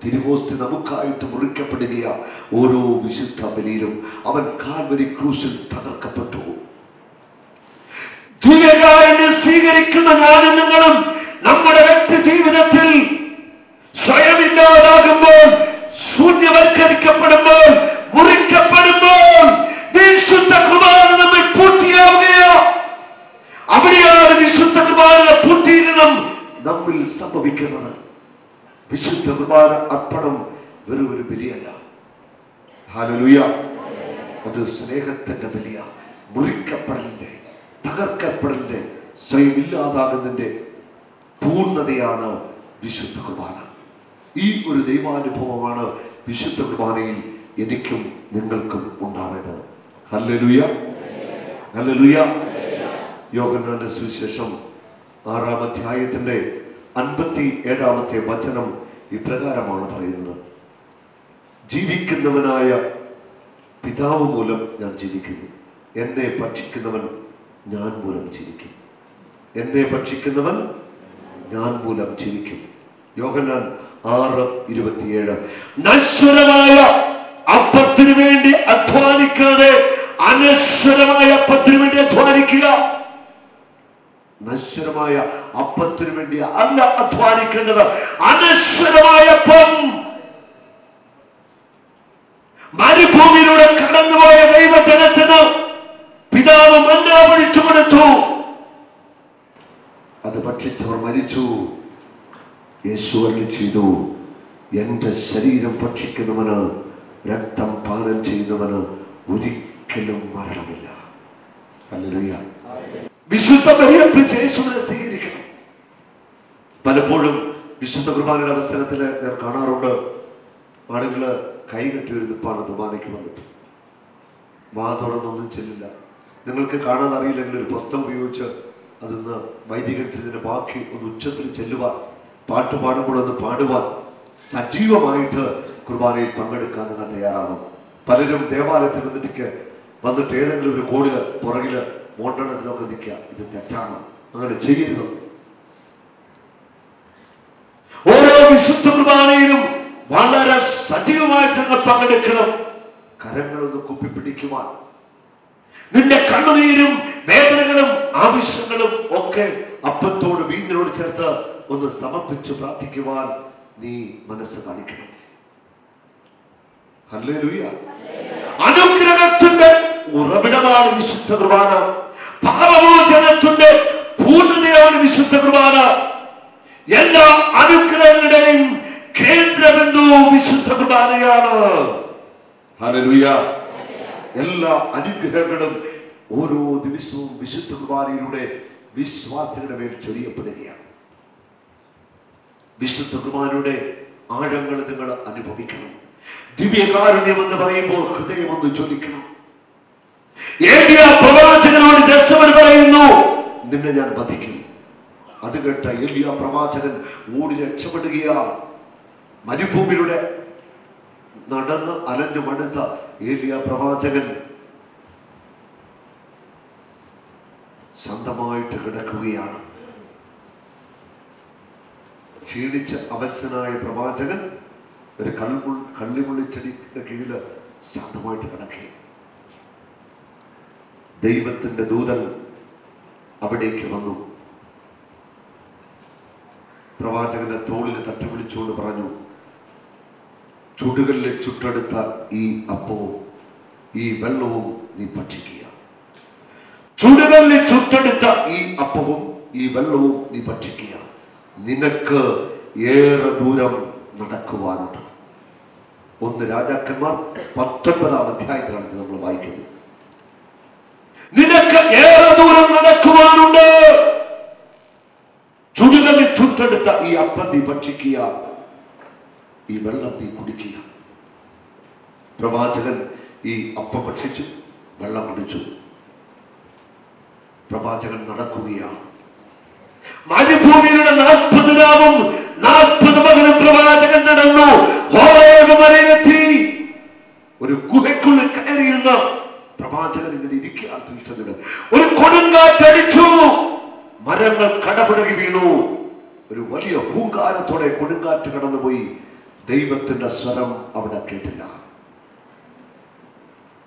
തിരുവോസ്തി നമുക്കായിട്ട് മുറിക്കപ്പെടുകയാ. ഓരോ വിശുദ്ധ ബലിയിലും അവൻ കാൽവരി ക്രൂശിൽ തകർക്കപ്പെട്ടു. ദിവ്യകാരുണ്യം സ്വീകരിക്കുന്ന ഞാനും നിങ്ങളും നമ്മുടെ വ്യക്തി ജീവിതത്തിൽ സ്വയം ഇല്ലാതാകുമ്പോൾ, ശൂന്യവൽക്കരിക്കപ്പെടുമ്പോൾ, മുറിക്കപ്പെടുമ്പോൾ വിശുദ്ധ കുർബാന നമ്മൾ പൂർത്തിയാവുകയോ. അവിടെയാണ് വിശുദ്ധ കുർബാനയുടെ പൂർത്തീകരണം നമ്മിൽ സംഭവിക്കുന്നത്. വിശുദ്ധ കുർബാന അർപ്പണം വെറും ഒരു ബലിയല്ല. ഹല്ലേലൂയ. അത് സ്നേഹത്തിന്റെ ബലിയ, മുറിക്കപ്പെടലിന്റെ, തകർക്കപ്പെടലിന്റെ, സ്വയം ഇല്ലാതാകുന്നതിന്റെ പൂർണ്ണതയാണ് വിശുദ്ധ കുർബാന. ഈ ഒരു ദൈവാനുഭവമാണ് വിശുദ്ധ കുർബാനയിൽ എനിക്കും നിങ്ങൾക്കും ഉണ്ടാവേണ്ടത്. Hallelujah, hallelujah. യോഹന്നാന്റെ സുവിശേഷം 6-ാം അധ്യായത്തിന്റെ 57-ാമത്തെ വചനം ഇപ്രകാരമാണ് പറയുന്നത്: ജീവിക്കുന്നവനായ പിതാവ് മൂലം ഞാൻ ജീവിക്കുന്നു, എന്നെ ഭക്ഷിക്കുന്നവൻ ഞാൻ മൂലം ജീവിക്കും. എന്നെ ഭക്ഷിക്കുന്നവൻ ഞാൻ മൂലം ജീവിക്കും. യോഹന്നാൻ 6:27. നശ്വരമായ അപ്പത്തിനു വേണ്ടി അധ്വാനിക്കാതെ അനശ്വരമായ അപ്പത്തിനു വേണ്ടി അധ്വാനിക്കുക. നശ്വരമായ അപ്പത്തിനു വേണ്ടി അല്ല അധ്വാനിക്കേണ്ടത്, അനശ്വരമായ അപ്പം. മരുഭൂമിയിലൂടെ കടന്നുപോയ ദൈവജനത്തിന് പിതാവ് മന്ന പൊഴിച്ചു കൊടുത്തു. അത് ഭക്ഷിച്ചവർ മരിച്ചു. യേശു അരുളി ചെയ്തു, എന്റെ ശരീരം ഭക്ഷിക്കുന്നവന്, രക്തം പാനം ചെയ്യുന്നവന് ഒരിക്കലും മരണമില്ല. ഹല്ലേലൂയ. വിശുദ്ധ ബലിയർപ്പിച്ച് യേശുവിനെ സ്വീകരിക്കണം. പലപ്പോഴും വിശുദ്ധ കുർബാനയുടെ അവസരത്തിൽ ഞാൻ കാണാറുണ്ട്, ആളുകള് കൈകെട്ടി ഒരു നിപ്പാണ് കുർബാനയ്ക്ക് വന്നിട്ട്. വാ തുറന്നൊന്നും ചെല്ലില്ല. നിങ്ങൾക്ക് കാണാതെ അറിയില്ലെങ്കിൽ ഒരു പുസ്തകം ഉപയോഗിച്ച് അതിന്ന് വൈദികത്തിന് ബാക്കി ഒന്ന് ഉച്ചത്തിൽ ചെല്ലുവാൻ, പാട്ട് പാടുമ്പോൾ ഒന്ന് പാടുവാൻ, സജീവമായിട്ട് കുർബാനയിൽ പങ്കെടുക്കാൻ നിങ്ങൾ തയ്യാറാകും. പലരും ദേവാലയത്തിൽ വന്നിട്ട് ഏതെങ്കിലും ഒരു കോണില് പുറകില് മോണ്ടണത്തിലൊക്കെ നിൽക്കുക. ഇത് തെറ്റാണ്, അങ്ങനെ ചെയ്യരുത്. ഓരോ വിശുദ്ധ കുർബാനയിലും വളരെ സജീവമായിട്ട് നിങ്ങൾ പങ്കെടുക്കണം. കരങ്ങളൊന്ന് കുപ്പിപ്പിടിക്കുവാൻ, നിന്റെ കണ്ണുനീരും വേദനകളും ആവശ്യങ്ങളും ഒക്കെ അപ്പത്തോട് വീഞ്ഞിനോട് ചേർത്ത് ഒന്ന് സമർപ്പിച്ച് പ്രാർത്ഥിക്കുവാൻ നീ മനസ്സ് കാണിക്കണം. ഹല്ലേലൂയ. അനുഗ്രഹത്തിന്റെ ഉറവിടമാണ് വിശുദ്ധ കുർബാന. പാപമോചനത്തിന്റെ പൂർണ്ണതയാണ് വിശുദ്ധ കുർബാന. എല്ലാ അനുഗ്രഹങ്ങളുടെയും കേന്ദ്രബിന്ദു വിശുദ്ധ കുർബാനയാണ്. ഹല്ലേലൂയ. എല്ലാ അനുഗ്രഹങ്ങളും ഓരോ ദിവസവും വിശുദ്ധ കുർബാനയിലൂടെ വിശ്വാസികളുടെ മേൽ ചൊരിയപ്പെടുകയാണ്. വിശുദ്ധ കുർബാനയുടെ ആഴങ്ങൾ നിങ്ങൾ അനുഭവിക്കണം. ദിവ്യകാരുണ്യം എന്ന് പറയുമ്പോൾ ഹൃദയം ഒന്ന് ചൊലിക്കണം. ഏലിയാ പ്രവാചകനോട് ജെസബൽ പറയുന്നു, നിന്നെ ഞാൻ വധിക്കും. അത് കേട്ട ഏലിയാ പ്രവാചകൻ ഓടി രക്ഷപ്പെടുകയാണ്. മരുഭൂമിയിലൂടെ നടന്ന് അലഞ്ഞു മടുത്ത ഏലിയാ പ്രവാചകൻ ശാന്തമായിട്ട് കിടക്കുകയാണ്. ക്ഷീണിച്ച അവശനായ പ്രവാചകൻ ഒരു കള്ളിമുള്ളിച്ചെടിയുടെ കീഴില് ശാന്തമായിട്ട് കിടക്കുക. ദൈവത്തിന്റെ ദൂതൻ അവിടേക്ക് വന്നു. പ്രവാചകന്റെ തോളിൽ തട്ടി വിളിച്ചുകൊണ്ട് പറഞ്ഞു, ചുടുകല്ലിൽ ചുട്ടെടുത്ത ഈ അപ്പവും ഈ വെള്ളവും നീ ഭക്ഷിക്കുക. ചുടുകല്ലിൽ ചുട്ടെടുത്ത ഈ അപ്പവും ഈ വെള്ളവും നീ ഭക്ഷിക്കുക. നിനക്ക് ഏറെ ദൂരം നടക്കുവാനുണ്ട്. 1 രാജാക്കന്മാർ 19-ാം അധ്യായത്തിലാണ് നമ്മൾ വായിക്കുന്നത്. നിനക്ക് ഏറെ ദൂരം നടക്കുവാനുണ്ട്. ചുടുകല്ലിൽ ചുട്ടെടുത്ത ഈ അപ്പം നീ ഭക്ഷിക്കുക, ഈ വെള്ളം നീ കുടിക്കുക. പ്രവാചകൻ ഈ അപ്പം ഭക്ഷിച്ചു, വെള്ളം കുടിച്ചു. പ്രവാചകൻ നടക്കുകയാണ്. മരുഭൂമിയിലൂടെ 40 രാവും 40 പകലും പ്രവാചകൻ നടന്നു. ഹോരേബ് മലയിലെത്തി. ഒരു ഗുഹയ്ക്കുള്ളിൽ കയറിയിരുന്ന പ്രവാചകൻ ഇങ്ങനെ ഇരിക്കുകയാണ്. ഇഷ്ടത്തിന് ഒരു കൊടുങ്കാറ്റടിച്ചു. മരങ്ങൾ കടപുഴകി വീണു. ഒരു വലിയ ഹൂങ്കാരത്തോടെ കൊടുങ്കാറ്റ് കടന്നുപോയി. ദൈവത്തിന്റെ സ്വരം അവിടെ കേട്ടില്ല.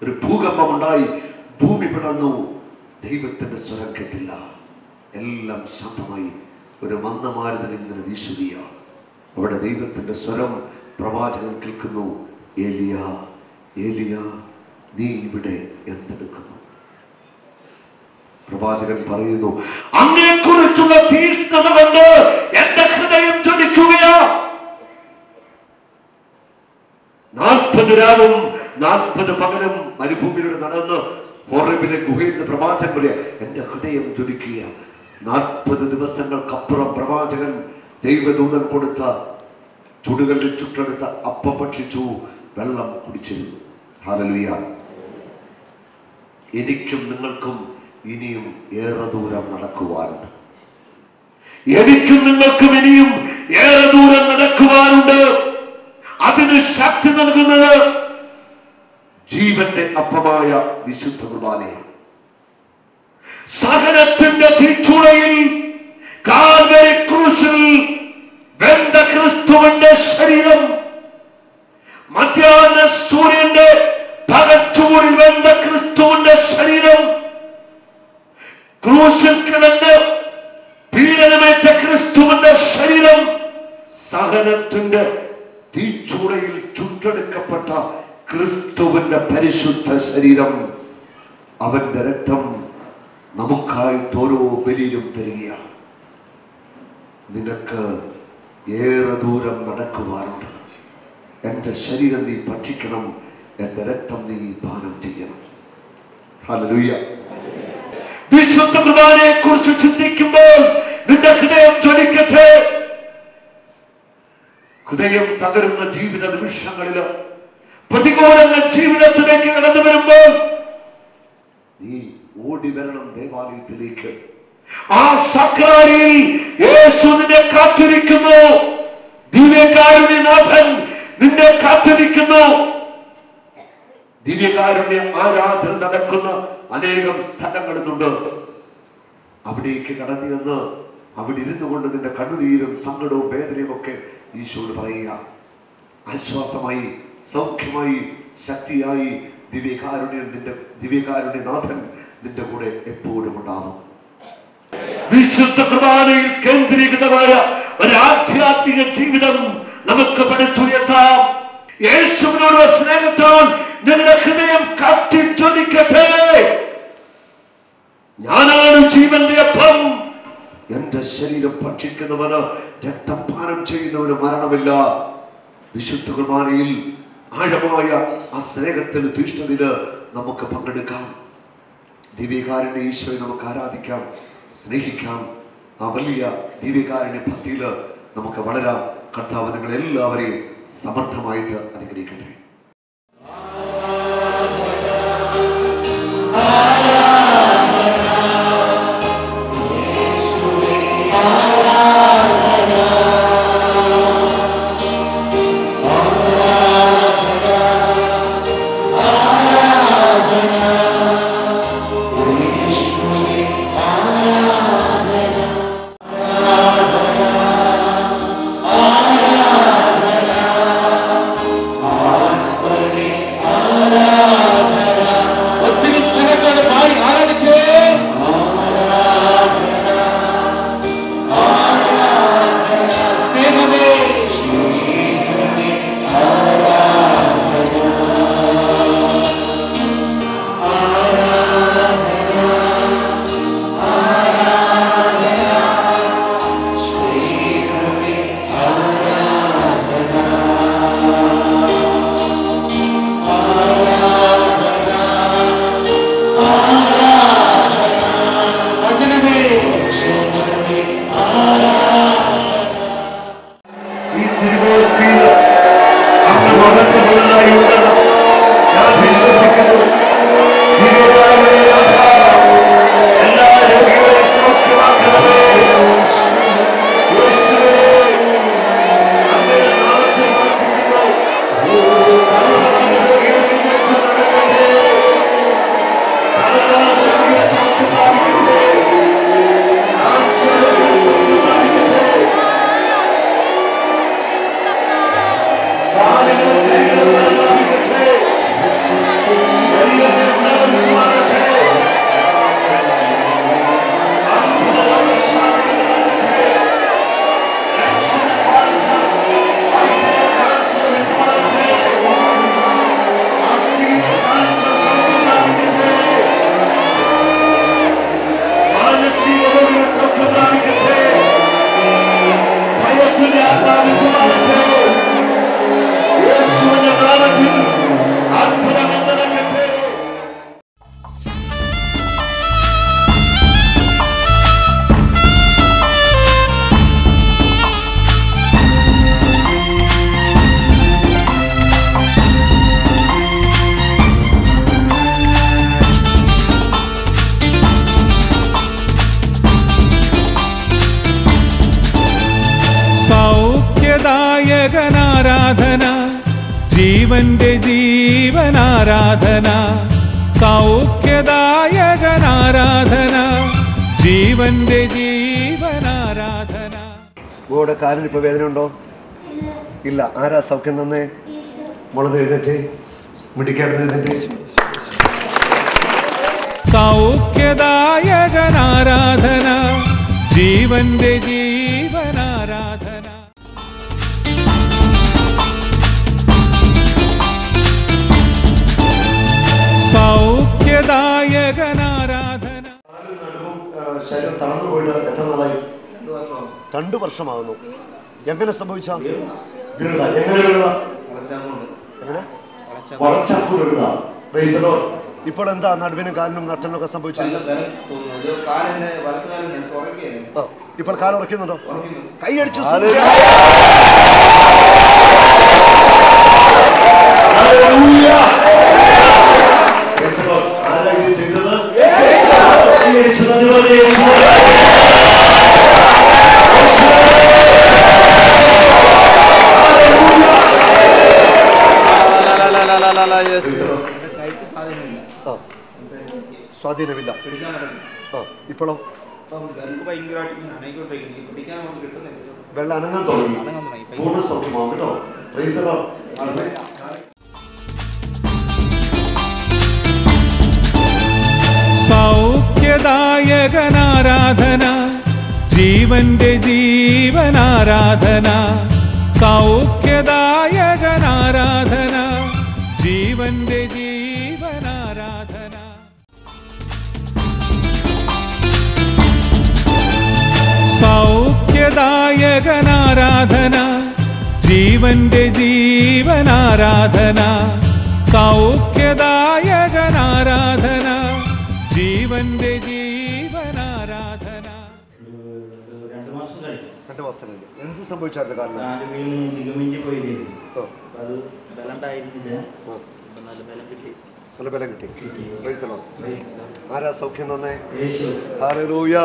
ഒരു ഭൂകമ്പം ഉണ്ടായി. ഭൂമി പിളർന്നു. ദൈവത്തിന്റെ സ്വരം കേട്ടില്ല. എല്ലാം ശാന്തമായി. ഒരു മന്ദമാരുതൻ ഇങ്ങനെ വീശുകയാണ്. അവിടെ ദൈവത്തിന്റെ സ്വരം പ്രവാചകൻ കേൾക്കുന്നു. ഏലിയാ, ഏലിയാ, നീ ഇവിടെ എന്തെടുക്കുന്നു? പ്രവാചകൻ പറയുന്നു, അങ്ങയെക്കുറിച്ചുള്ള തീഷ്ണത കൊണ്ട് എന്റെ ഹൃദയം ജ്വലിക്കുകയാ. 40 രാവും 40 പകലും മരുഭൂമിയിലൂടെ നടന്ന് ഹോറേബിലെ ഗുഹയിൽ നിന്ന് പ്രവാചകൻ പറയാ, എന്റെ ഹൃദയം ജ്വലിക്കുക. 40 ദിവസങ്ങൾക്കപ്പുറം പ്രവാചകൻ ദൈവദൂതൻ കൊടുത്ത ചുടുകല്ലിൽ ചുട്ടെടുത്ത അപ്പം ഭക്ഷിച്ചു, വെള്ളം കുടിച്ചിരുന്നു. ഹല്ലേലൂയ. എനിക്കും നിങ്ങൾക്കും ഇനിയും ഏറെ ദൂരം നടക്കുവാനുണ്ട്. എനിക്കും നിങ്ങൾക്കും ഇനിയും ഏറെ ദൂരം നടക്കുവാനുണ്ട്. അതിന് ശക്തി നൽകുന്നത് ജീവന്റെ അപ്പമായ വിശുദ്ധ കുർബാനയാണ്. സഹനത്തിന്റെ തീച്ചൂളയിൽ കാൽവരി ക്രൂശിൽ വെന്ത ക്രിസ്തുവിന്റെ ശരീരം, മധ്യാഹ്ന സൂര്യന്റെ പകച്ചൂടിൽ വെന്ത ക്രിസ്തുവിന്റെ ശരീരം, ക്രൂശിൽ കിടന്ന് പീഡനമേറ്റ ക്രിസ്തുവിന്റെ ശരീരം, സഹനത്തിന്റെ തീച്ചൂളയിൽ ചുട്ടെടുക്കപ്പെട്ട ക്രിസ്തുവിന്റെ പരിശുദ്ധ ശരീരം, അവന്റെ രക്തം നമുക്കായിട്ട് ഓരോ ബലിയിലും തരികയാണ്. നിനക്ക് ഏറെ ദൂരം നടക്കുവാനുണ്ട്. എന്റെ ശരീരം നീ ഭക്ഷിക്കണം, എന്റെ രക്തം നീ പാനം ചെയ്യണം. ഹല്ലേലൂയ. വിശുദ്ധ കുർബാനയെ കുറിച്ച് ചിന്തിക്കുമ്പോൾ നിന്റെ ഹൃദയം ജ്വലിക്കട്ടെ. ഹൃദയം തകരുന്ന ജീവിത നിമിഷങ്ങളില്, പ്രതികൂലങ്ങൾ ജീവിതത്തിലേക്ക് കടന്നു വരുമ്പോൾ നീ ഓടി വരണം ദേവാലയത്തിലേക്ക്. ആ സക്രാരിയിൽ യേശു നിന്നെ കാത്തിരിക്കുന്നു. ദിവ്യകാരുണ്യനാഥൻ നിന്നെ കാത്തിരിക്കുന്നു. ദിവ്യകാരുണ്യ ആരാധന നടക്കുന്ന അനേകം സ്ഥലങ്ങളുണ്ട്. അവിടേക്ക് കടന്നു ചെന്ന് അവിടെ ഇരുന്നു കൊണ്ട് നിന്റെ കണ്ണുനീരും സങ്കടവും വേദനയും ഒക്കെ ഈശോയോട് പറയുക. ആശ്വാസമായി, സൗഖ്യമായി, ശക്തിയായി ദിവ്യകാരുണ്യനാഥൻ നിന്റെ കൂടെ എപ്പോഴും ഉണ്ടാവും. വിശുദ്ധ കുർബാനയിൽ കേന്ദ്രീകൃതമായ ഒരു ആധ്യാത്മിക ജീവിതം നമുക്ക് പടുത്തുയർത്താം. യേശുവിനോടുള്ള സ്നേഹത്താൽ നിങ്ങളുടെ ഹൃദയം കത്തിജ്വലിക്കട്ടെ. ഞാനാണ് ജീവന്റെ അപ്പം, എന്റെ ശരീരം ഭക്ഷിക്കുന്നവന് രക്തപാനം ചെയ്യുന്നവന് മരണമില്ല. വിശുദ്ധ കുർബാനയിൽ ആഴമായ ആ സ്നേഹത്തിന് തീഷ്ണതയില് നമുക്ക് പങ്കെടുക്കാം. ദിവ്യകാരുണ്യ ഈശോയെ നമുക്ക് ആരാധിക്കാം, സ്നേഹിക്കാം. ആ വലിയ ദിവ്യകാരുണ്യ ഭക്തിയില് നമുക്ക് വളരാം. കർത്താവ് നിങ്ങളെല്ലാവരെയും സമർത്ഥമായിട്ട് അനുഗ്രഹിക്കട്ടെ. സൗഖ്യദായകനാരാധന, ജീവന്റെ ജീവനാരാധന. സൗഖ്യദായകനാരാധന, ജീവന്റെ ജീവനാരാധന. മോടെ കാലിന് ഇപ്പൊ വേദന ഉണ്ടോ? ഇല്ല. ആരാ സൗഖ്യം തന്നേ? മുളന്ന് എഴുന്നേറ്റേ, മിടിക്കാടുന്ന് എഴുന്നേറ്റേ. സൗഖ്യദായകനാരാധന, ജീവന്റെ ജീവനാരാധന. സൗഖ്യദായകനാരാധന. ശരീരം തളർന്നു പോയിട്ട് എത്ര നാളായി? 2 വർഷമാകുന്നു. എങ്ങനെ സംഭവിച്ച? എങ്ങനെ വീണതാ? വളച്ചാക്കൂർ വീണതാ. ഇപ്പോൾ എന്താ നടുവിനും കാലിനും നട്ടനൊക്കെ സംഭവിച്ചത്? ഇപ്പോൾ കാല് ഉറക്കുന്നുണ്ടോ? കൈയടിച്ചു. ആരാ ഇത് ചെയ്തത്? സ്വാധീനമില്ല. ഇപ്പോഴോ? വെള്ളം അനങ്ങാൻ തുടങ്ങി. പൂർണ്ണ സൗഖ്യമാവും കേട്ടോ. സൗഖ്യദായ സൗഖ്യദായകനാരാധന ജീവന്റെ ജീവനാരാധന സൗഖ്യദായകനാരാധന ജീവന്റെ ജീവനാരാധന സൗഖ്യദായകനാരാധന ജീവന്റെ ജീവനാരാധന സൗഖ്യദായകനാരാധന ജീവന്റെ ജീവനാരാധന. 2 മാസം കഴിഞ്ഞു. 2 മാസം കഴിഞ്ഞു. എന്ത് സംഭവിച്ചായിരുന്നു? കാരണം ലിഗമെന്റ് പോയിരുന്നു. അത് ബലം ഉണ്ടായിരുന്നില്ല. നല്ല ബലം കിട്ടി. നല്ല ബലം കിട്ടി. Praise the Lord. ആരാ സൗഖ്യം തന്നേ? യേശു. ഹല്ലേലൂയ.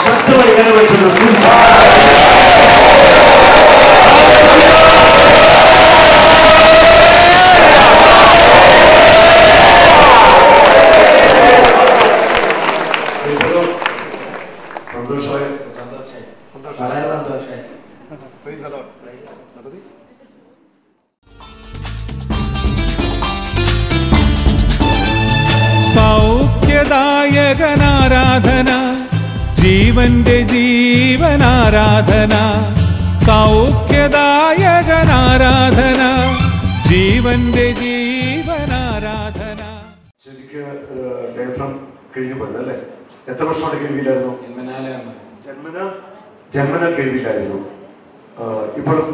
ശക്തമായി കരവെച്ചത് സ്തുതിച്ചു. സന്തോഷമായി. വളരെ സന്തോഷമായി. Praise the Lord. സൗഖ്യദായകനാരാധന ജീവന്റെ ജീവനാരാധന സൗഖ്യദായകനാരാധന ജീവന്റെ ജീവനാരാധന. ശരിക്ക് ഡയഫ്രം കഴിഞ്ഞു പോയത് അല്ലേ? എത്ര വർഷമാണ് കഴിവില്ലായിരുന്നു? ജന്മന കഴിവില്ലായിരുന്നു. ഇപ്പോഴും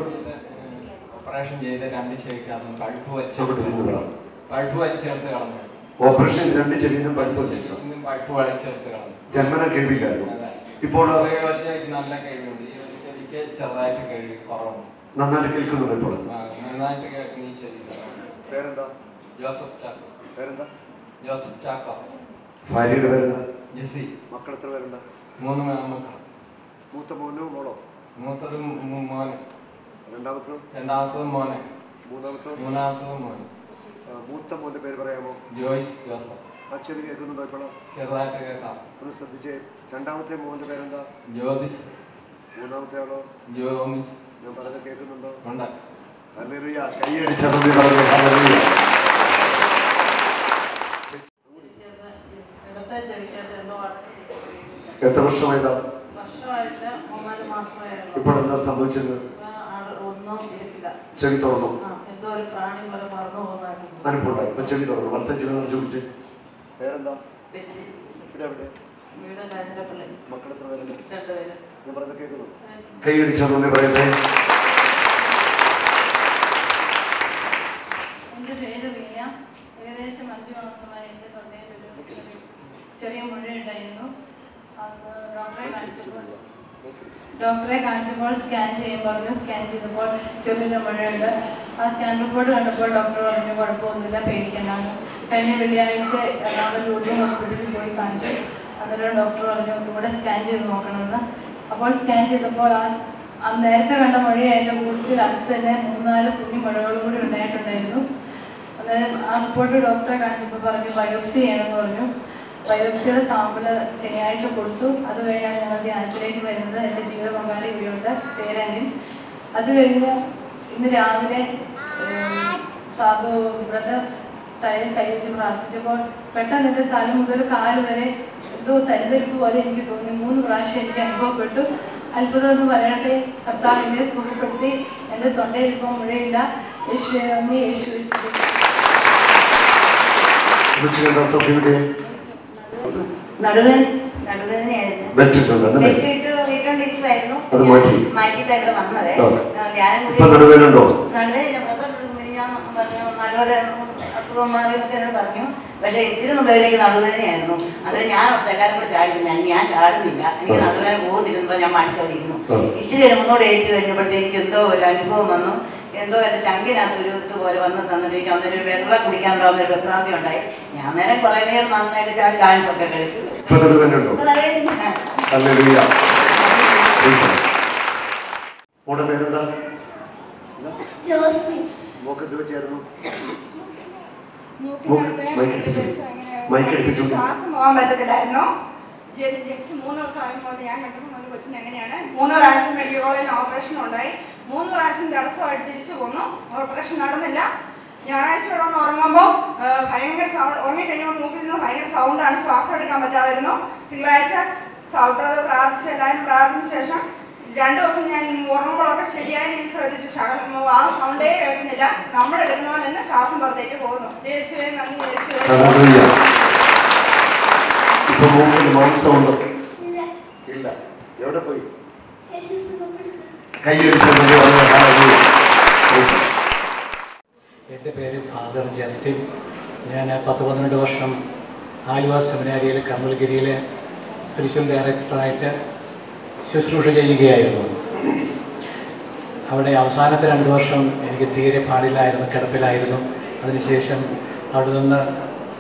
ഓപ്പറേഷൻ ചെയ്ത് 2 ചെവിക്കാണ് പഴുപ്പ് വെച്ച് ചേർത്ത് കളഞ്ഞു. ഓപ്പറേഷൻ 2 ചെവിയും പഴുപ്പ് വെച്ചിരുന്നു. ചേർത്ത് കളഞ്ഞു. ജന്മന കഴിവില്ലായിരുന്നു. ഇപ്പോൾ നല്ല കഴിവുണ്ട്. ഈ ചെവിക്ക് ചെറുതായിട്ട് കഴിവ് കുറവുണ്ട്. നന്നായിട്ട് കേൾക്കുന്നുണ്ട്. ഇപ്പോൾ നന്നായിട്ട് കേൾക്കുന്ന ഈ ചെവി. പേരെന്താ? ജോസഫ് ചാക്കോ. പേരെന്താ? ജോസഫ് ചാക്കോ. ഭാര്യയുടെ പേരെന്താ? ജെസി. മക്കൾ എത്ര പേരുണ്ട്? 3 മക്കൾ. മൂത്ത മോനോ മോളോ? മൂത്തത് മോന്. രണ്ടാമത്തത് മോന്. മൂന്നാമത്തത് മോന്. മൂത്ത മോന്റെ പേര് പറയാമോ? ജോയ്സ് ജോസഫ്. ആ ചെവി കേൾക്കുന്നുണ്ടോ? ഇപ്പോഴോ? ചെറുതായിട്ട് കേൾക്കാം. ഒന്ന് ശ്രദ്ധിച്ചേ. രണ്ടാമത്തെ മോന്റെ പേരെന്താ? ജ്യോതിസ്. മൂന്നാമത്തെ ആളോ? ജോമിസ്. ഞാൻ പറഞ്ഞത് കേൾക്കുന്നുണ്ടോ? ഉണ്ട്. ഹല്ലേലൂയ. കൈയടിച്ച നന്ദി പറഞ്ഞു. ഹല്ലേലൂയ. എത്ര വർഷമായതാ? ഇപ്പോൾ എന്താ സംഭവിച്ചത്? ചെവി തുറന്നു. അനുഭവം ഉണ്ടായി. ഇപ്പൊ ചെവി തുറന്നു. വലത്തെ ചെവി ചോദിച്ച്. പേരെന്താ? മക്കൾ എത്ര പേരുണ്ട്? ഞാൻ പറഞ്ഞത് കേൾക്കുന്നു. കൈയടിച്ച നന്ദി പറയട്ടെ. എൻ്റെ പേര് റീന. ഏകദേശം 5 മാസമായി എൻ്റെ തൊണ്ടയിൽ ഒരു ചെറിയ മുഴയുണ്ടായിരുന്നു. അന്ന് ഡോക്ടറെ കാണിച്ചപ്പോൾ സ്കാൻ ചെയ്യാൻ പറഞ്ഞു. സ്കാൻ ചെയ്തപ്പോൾ ചെറിയൊരു മുഴയുണ്ട്. ആ സ്കാൻ റിപ്പോർട്ട് കണ്ടപ്പോൾ ഡോക്ടർ പറഞ്ഞു കുഴപ്പമൊന്നുമില്ല, പേടിക്കണ്ടാന്ന്. കഴിഞ്ഞ വെള്ളിയാഴ്ച എറണാകുളം ലൂർദ് ഹോസ്പിറ്റലിൽ പോയി കാണിച്ചു. അന്നേരം ഡോക്ടർ പറഞ്ഞു ഒന്നുകൂടെ സ്കാൻ ചെയ്ത് നോക്കണമെന്ന്. അപ്പോൾ സ്കാൻ ചെയ്തപ്പോൾ ആ നേരത്തെ കണ്ട മുഴ അതിൻ്റെ കൂടുതൽ അടുത്ത് തന്നെ 3-4 കുഞ്ഞു മുഴകളും കൂടി ഉണ്ടായിട്ടുണ്ടായിരുന്നു. അന്നേരം ആ റിപ്പോർട്ട് ഡോക്ടറെ കാണിച്ചപ്പോൾ പറഞ്ഞു ബയോപ്സി ചെയ്യണമെന്ന് പറഞ്ഞു. ബയോപ്സിയുടെ സാമ്പിള് ശനിയാഴ്ച കൊടുത്തു. അത് കഴിഞ്ഞാണ് ഞങ്ങൾ ധ്യാനത്തിലേക്ക് വരുന്നത്. എൻ്റെ ജീവിത പങ്കാളി ഇവിടെയുണ്ട്, പേരനിൽ. അത് കഴിഞ്ഞ് ഇന്ന് രാവിലെ സാബു ഇവിടുത്തെ തലയിൽ കൈവച്ച് പ്രാർത്ഥിച്ചപ്പോൾ പെട്ടെന്ന് എൻ്റെ തല മുതൽ കാല് വരെ എന്തോ തരിതരിപ്പ് പോലെ എനിക്ക് തോന്നി. 3 പ്രാവശ്യം എനിക്ക് അനുഭവപ്പെട്ടു. അത്ഭുതം എന്ന് പറയട്ടെ, കർത്താവ് എന്നെ സുഖപ്പെടുത്തി. എൻ്റെ തൊണ്ടയിൽ ഇപ്പോൾ മുഴയില്ല. യേശുവേ നന്ദി, യേശുവേ സ്തുതി. നടുവേദനയായിരുന്നു. മാറ്റിയിട്ടാ ഇവിടെ വന്നത്. നല്ലപോലെ അസുഖം മാറി എന്നൊക്കെ പറഞ്ഞു. പക്ഷെ ഇച്ചിരി മുമ്പിലേക്ക് നടുവേദനയായിരുന്നു. അതിൽ ഞാൻ എല്ലാവരും കൂടെ ചാടിയില്ല. ഞാൻ ചാടുന്നില്ല, എനിക്ക് നടുവേദന പോകുന്നിരുന്നപ്പോൾ ഞാൻ മടിച്ചോടിയിരുന്നു. ഇച്ചിരി മുന്നോട്ട് ഏറ്റു കഴിഞ്ഞപ്പോഴത്തേക്ക് എനിക്ക് എന്തോ ഒരു അനുഭവം വന്നു. എന്തോ എൻ്റെ ചങ്കിനകത്ത് ഒരു ഇതുപോലെ വന്ന് തന്നിട്ട് അന്നേരം വെള്ളം കുടിക്കാനുണ്ടാവുന്ന ഒരു വിഭ്രാന്തി ഉണ്ടായി. ഞാൻ നേരം കുറേ നേരം നന്നായിട്ട് ചാടി ഡാൻസ് ഒക്കെ കളിച്ചു. ശ്വാസം പോകാൻ പറ്റത്തില്ലായിരുന്നു. ജനിച്ച് 3 ദിവസം ആയപ്പോൾ ഞാൻ കണ്ടപ്പോൾ കൊച്ചിന് എങ്ങനെയാണ് 3 പ്രാവശ്യം മെഡിക്കൽ കോളേജിൽ ഓപ്പറേഷൻ ഉണ്ടായി. 3 പ്രാവശ്യം തടസ്സമായിട്ട് തിരിച്ചു പോന്നു. ഓപ്പറേഷൻ നടന്നില്ല. ഞായറാഴ്ച ഇവിടെ വന്ന് ഉറങ്ങുമ്പോൾ ഭയങ്കര സൗണ്ട്, ഉറങ്ങിക്കഴിഞ്ഞപ്പോൾ മൂക്കിൽ നിന്ന് ഭയങ്കര സൗണ്ടാണ്, ശ്വാസം എടുക്കാൻ പറ്റാമായിരുന്നു. തിങ്കളാഴ്ച സൗബ്രത പ്രാർത്ഥിച്ച് എല്ലാവരും പ്രാർത്ഥിച്ച ശേഷം 2 ദിവസം ഞാൻ ഉറങ്ങുമ്പോഴൊക്കെ ശരിയായ രീതിയിൽ ശ്രദ്ധിച്ചു. ആ സൗണ്ടേ കേൾക്കുന്നില്ല, നമ്മൾ എടുക്കുന്ന പോലെ തന്നെ ശ്വാസം പുറത്തേക്ക് പോകുന്നു. യേശുവേ നന്ദി, യേശുവേ. ഇല്ല, എവിടെ പോയി? എൻ്റെ പേര് ഫാദർ ജസ്റ്റിൻ. ഞാൻ 10-12 വർഷം ആലുവ സെമിനാരിയിൽ കമൽഗിരിയിലെ സ്പിരിച്വൽ ഡയറക്ടറായിട്ട് ശുശ്രൂഷ ചെയ്യുകയായിരുന്നു. അവിടെ അവസാനത്തെ 2 വർഷം എനിക്ക് തീരെ പാടില്ലായിരുന്നു, കിടപ്പിലായിരുന്നു. അതിനുശേഷം അവിടെ നിന്ന്